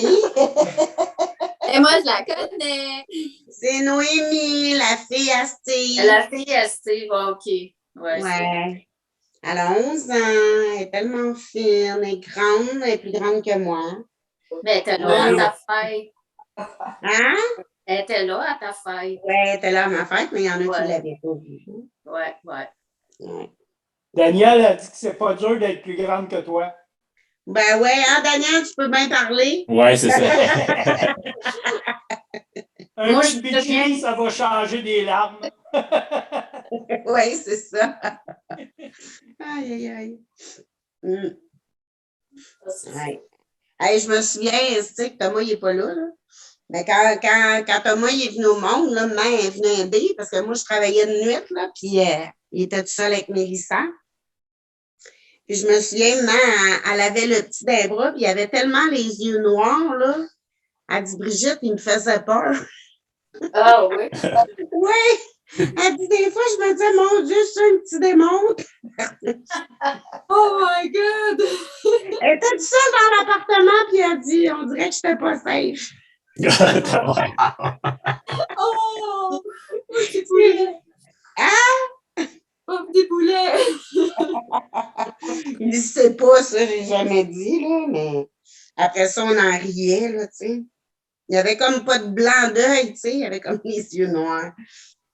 Et moi, je la connais. C'est Noémie, la fille à Steve. La fille à Steve, OK. Ouais. Elle a 11 ans, elle est tellement fine, elle est grande, elle est plus grande que moi. Mais elle était là à ta fête. Hein? Elle était là à ta fête. Oui, elle était là à ma fête, mais il y en a qui ne l'avaient pas vue. Ouais. Daniel a dit que c'est pas dur d'être plus grande que toi. Ben ouais, hein, Daniel, tu peux bien parler. Ouais, c'est ça. Un petit bikini, ça va changer des larmes. Oui, c'est ça. Aïe, aïe. Ouais. Hey, je me souviens, tu sais, que Thomas, il n'est pas là. Mais quand Thomas il est venu au monde, là, maman est venue aider parce que moi, je travaillais de nuit, là, puis il était tout seul avec Mélissa. Puis je me souviens, maman, elle avait le petit d'un bras, puis il avait tellement les yeux noirs, là. Elle dit, Brigitte, il me faisait peur. Ah oui? Oui! Elle dit, des fois, je me disais, mon Dieu, c'est un petit démon. Oh my God! Elle était toute seule dans l'appartement, puis elle dit, on dirait que je n'étais pas safe. Oh! Petit poulet! Hein? Oh, petit poulet! Il dit, c'est pas ça, j'ai jamais dit, là, mais après ça, on en riait, là, tu sais. Il n'y avait comme pas de blanc d'œil, tu sais, il y avait comme les yeux noirs.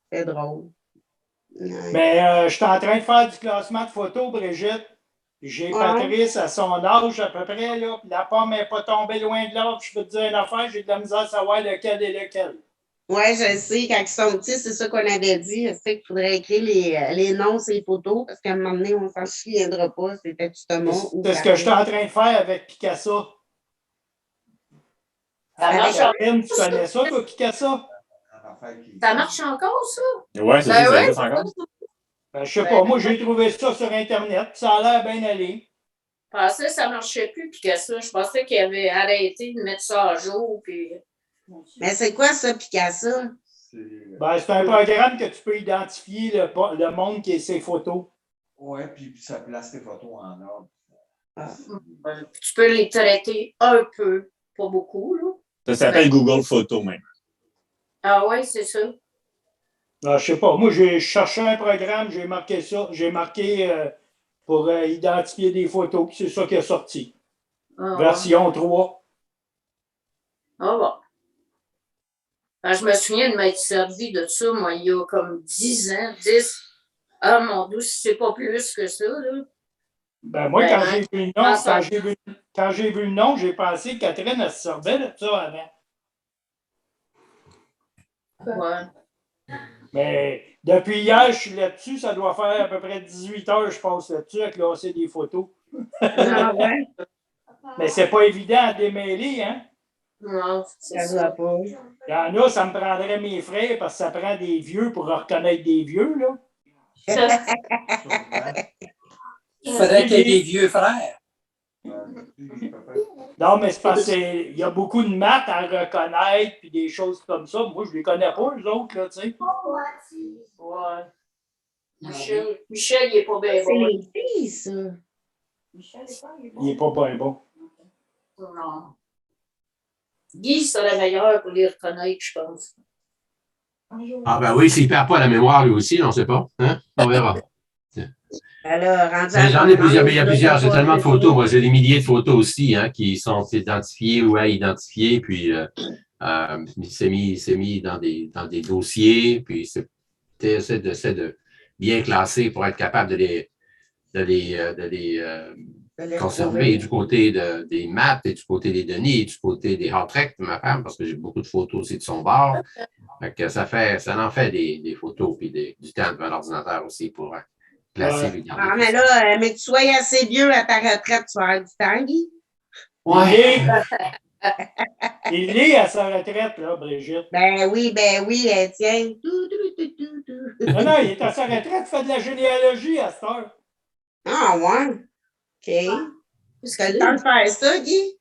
C'était drôle. Ouais. Mais je suis en train de faire du classement de photos, Brigitte. J'ai Patrice à son âge à peu près, là. Puis la pomme n'est pas tombée loin de l'autre. Je peux te dire une affaire, j'ai de la misère à savoir lequel est lequel. Oui, je sais, quand ils sont petits, c'est ça qu'on avait dit. Je sais qu'il faudrait écrire les noms sur les photos, parce qu'à un moment donné, on ne s'en souviendra pas. C'était justement. C'est ce que je suis en train de faire avec Picasso. Ça marche Karine, tu connais ça, toi, Picasso? Ça marche encore, ça? Ouais, c'est ça, ça existe encore. Ben, je sais pas, moi, j'ai trouvé ça sur Internet, ça a l'air bien allé. Je pensais que ça ne marchait plus, Picasso. Je pensais qu'il avait arrêté de mettre ça à jour. Puis... Mais c'est quoi ça, Picasso? Ben, c'est un programme que tu peux identifier le monde qui est ses photos. Oui, puis ça place tes photos en ordre. Tu peux les traiter un peu, pas beaucoup, là. Ça s'appelle Google Photos, même. Ah oui, c'est ça. Ben, je sais pas, moi, j'ai cherché un programme, j'ai marqué ça, j'ai marqué pour identifier des photos, puis c'est ça qui est sorti. Ah, Version 3. Ah bon. Ben, je me souviens de m'être servi de ça, moi, il y a comme 10 ans, 10. Ah mon Dieu, si c'est pas plus que ça, là. Ben, moi, quand j'ai vu le nom, ça... quand j'ai vu le nom, j'ai pensé que Catherine, elle se servait de ça avant. Ouais. Mais depuis hier, je suis là-dessus, ça doit faire à peu près 18 heures que je passe là-dessus à classer des photos. Ah ouais? Mais c'est pas évident à démêler, hein? Non, c'est Ça ça. doit pas. Il y en a, ça me prendrait mes frères parce que ça prend des vieux pour reconnaître des vieux, là. Il faudrait qu'il y ait des vieux frères. Non, mais c'est parce qu'il y a beaucoup de maths à reconnaître puis des choses comme ça. Moi, je les connais pas, eux autres, là, tu sais. Ouais. Michel, il est pas bien C'est bon. les filles, ça. Il est pas bien bon. Non. Guy serait meilleur pour les reconnaître, je pense. Ah ben oui, s'il ne perd pas la mémoire lui aussi, on ne sait pas. Hein? On verra. Alors, j'en ai plusieurs, mais il y a plusieurs. J'ai tellement de photos. Moi, j'ai des milliers de photos aussi hein, qui sont identifiées ou à identifier. Puis, c'est mis dans des dossiers. Puis, c'est de bien classer pour être capable de les conserver du côté des maths et du côté des données et du côté des hot-tracks de ma femme, parce que j'ai beaucoup de photos aussi de son bord. Fait que ça en fait des photos puis du temps devant l'ordinateur aussi pour classer et garder. Ah, mais là, mais tu sois assez vieux à ta retraite, tu vas avoir du temps, Guy. Ouais. Il est à sa retraite, là, Brigitte. Ben oui, tiens. Non, il est à sa retraite, il fait de la généalogie à cette heure. Ah, ouais. OK. Tu as le temps de faire ça, Guy?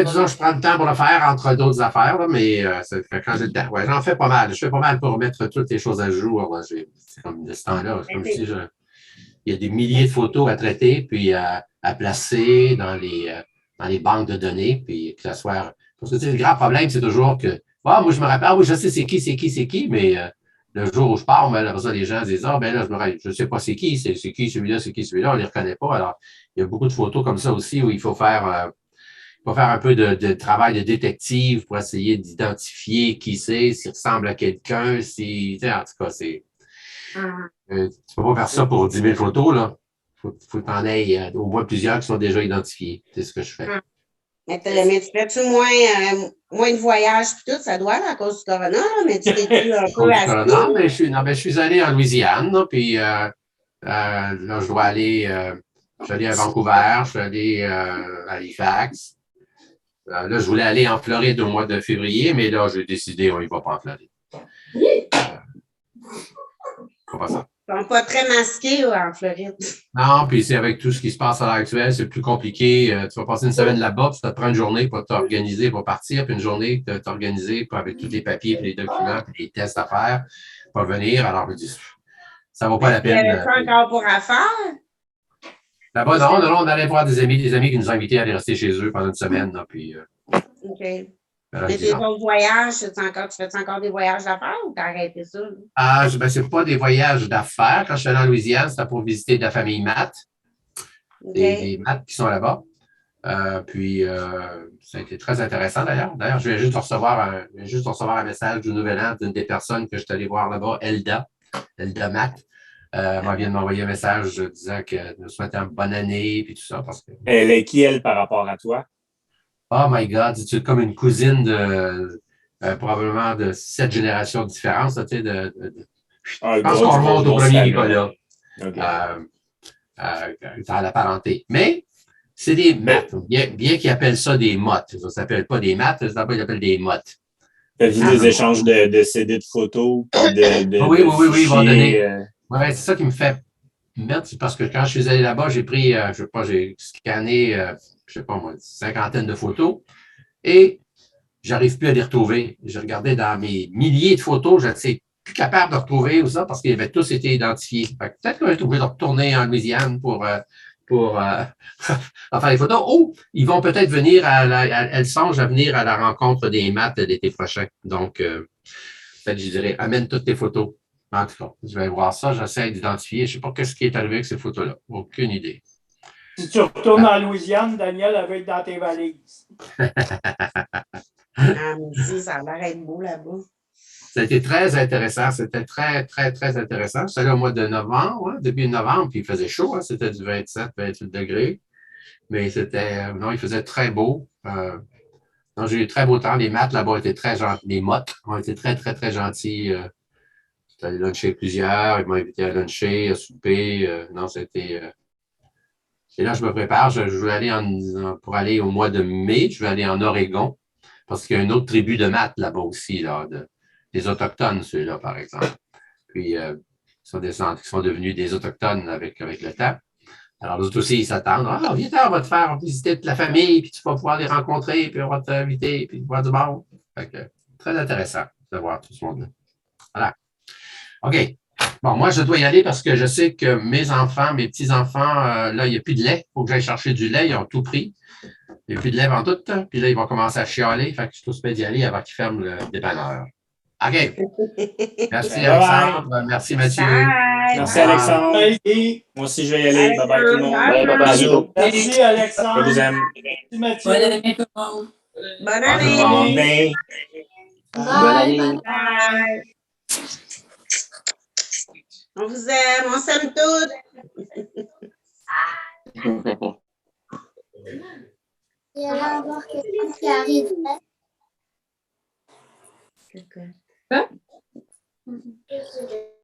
Disons, je prends le temps pour le faire entre d'autres affaires, là, mais quand j'ai le temps, ouais, j'en fais pas mal. Je fais pas mal pour mettre toutes les choses à jour. C'est comme de ce temps-là. C'est comme si il y a des milliers de photos à traiter, puis à placer dans les banques de données, puis que ça soit. Parce que le grand problème, c'est toujours que moi, je me rappelle, oui, je sais c'est qui, mais le jour où je pars, malheureusement, les gens disent ben là, je ne sais pas c'est qui celui-là, on ne les reconnaît pas. Alors, il y a beaucoup de photos comme ça aussi où il faut faire un peu de travail de détective pour essayer d'identifier qui c'est, s'il ressemble à quelqu'un, en tout cas, c'est. Tu ne peux pas faire ça pour 10 000 photos, là. Faut que tu en aies au moins plusieurs qui sont déjà identifiés. C'est ce que je fais. Mais tu fais-tu moins de voyages et tout? Ça doit, là, à cause du corona, là, mais tu t'es plus un peu à non, mais je suis allé en Louisiane, là, puis là, je dois aller. Je suis allé à Vancouver, je suis allé à Halifax. Là, je voulais aller en Floride au mois de février, mais là, j'ai décidé, on n'y va pas en Floride. Faut pas ça. Ils sont pas très masqués en Floride. Non, puis c'est avec tout ce qui se passe à l'heure actuelle, c'est plus compliqué. Tu vas passer une semaine là-bas, puis ça te prend une journée pour t'organiser pour partir, puis une journée pour t'organiser avec tous les papiers, puis les documents, puis les tests à faire pour venir. Alors, je dis, ça vaut pas la Il y peine. avait pas encore pour affaire. Là-bas, non, on allait voir des amis qui nous ont invités à aller rester chez eux pendant une semaine. Là, puis, OK. alors, Mais je dis, tes non. autres voyages, tu fais encore des voyages d'affaires ou t'as arrêté ça? Ben, c'est pas des voyages d'affaires. Quand je suis allé en Louisiane, c'était pour visiter de la famille Matt. Des Matt qui sont là-bas. Puis, ça a été très intéressant d'ailleurs. D'ailleurs, je viens juste de recevoir un message du Nouvel An d'une des personnes que je suis allé voir là-bas, Elda Matt. Elle vient de m'envoyer un message disant qu'elle me souhaitait une bonne année puis tout ça. Parce que... Elle est qui, elle, par rapport à toi? Oh my God, c'est comme une cousine de probablement de 7 générations différentes. Tu sais, je pense qu'on remonte au premier Nicolas. Okay. Dans la parenté. Mais c'est des maths. Bien qu'ils appellent ça des mottes. Ça ne s'appelle pas des maths, ça s'appelle des mottes. Faites-vous des échanges de CD de photos? Oui, ils vont donner. Oui, c'est ça qui me fait mettre, parce que quand je suis allé là-bas, j'ai pris, je sais pas, j'ai scanné, je sais pas moi, une cinquantaine de photos et j'arrive plus à les retrouver. J'ai regardé dans mes milliers de photos, je ne suis plus capable de retrouver ou ça parce qu'ils avaient tous été identifiés. Peut-être qu'on va être obligé de retourner en Louisiane pour faire les photos. Oh, ils vont peut-être venir elles songent à venir à la rencontre des maths l'été prochain. Donc, peut-être je dirais, amène toutes tes photos. En tout cas, je vais voir ça, j'essaie d'identifier. Je ne sais pas ce qui est arrivé avec ces photos-là. Aucune idée. Si tu retournes en Louisiane, Daniel, elle va être dans tes valises. Ah, mais si, ça a l'air d'être beau là-bas. Ça a été très intéressant. C'était très, très, très intéressant. C'était au mois de novembre, début novembre, puis il faisait chaud. C'était du 27, 28 degrés. Mais non, il faisait très beau. Non, j'ai eu très beau temps. Les maths là-bas étaient très gentils. Les mottes ont été très, très, très gentils. J'étais allé luncher plusieurs. Ils m'ont invité à luncher, à souper. Non, c'était. Et là, je me prépare. Je vais aller pour aller au mois de mai. Je vais aller en Oregon parce qu'il y a une autre tribu de maths là-bas aussi, là, des Autochtones, ceux-là, par exemple. Puis, ils sont devenus des Autochtones avec le temps. Alors, les autres aussi, ils s'attendent. Ah, viens, on va te faire visiter toute la famille, puis tu vas pouvoir les rencontrer, puis on va t'inviter, puis voir du monde. Fait que, très intéressant de voir tout ce monde-là. Voilà. OK. Bon, moi, je dois y aller parce que je sais que mes enfants, mes petits-enfants, là, il n'y a plus de lait. Il faut que j'aille chercher du lait. Ils ont tout pris. Il n'y a plus de lait en tout. Puis là, ils vont commencer à chialer. Fait que je suis tout supposé d'y aller avant qu'ils ferment le dépanneur. OK. Merci, Alexandre. Merci, Mathieu. Bye. Merci, Alexandre. Bye. Moi aussi, je vais y aller. Bye bye, tout le monde. Bye, bye, Bisous. Merci, Alexandre. Je vous aime. Merci, Mathieu. Bonne année, tout le monde. Bonne année. Bonne Bonne année. Bye. On vous aime, on s'aime toutes. Il y a avoir quelqu'un qui arrive. Quoi?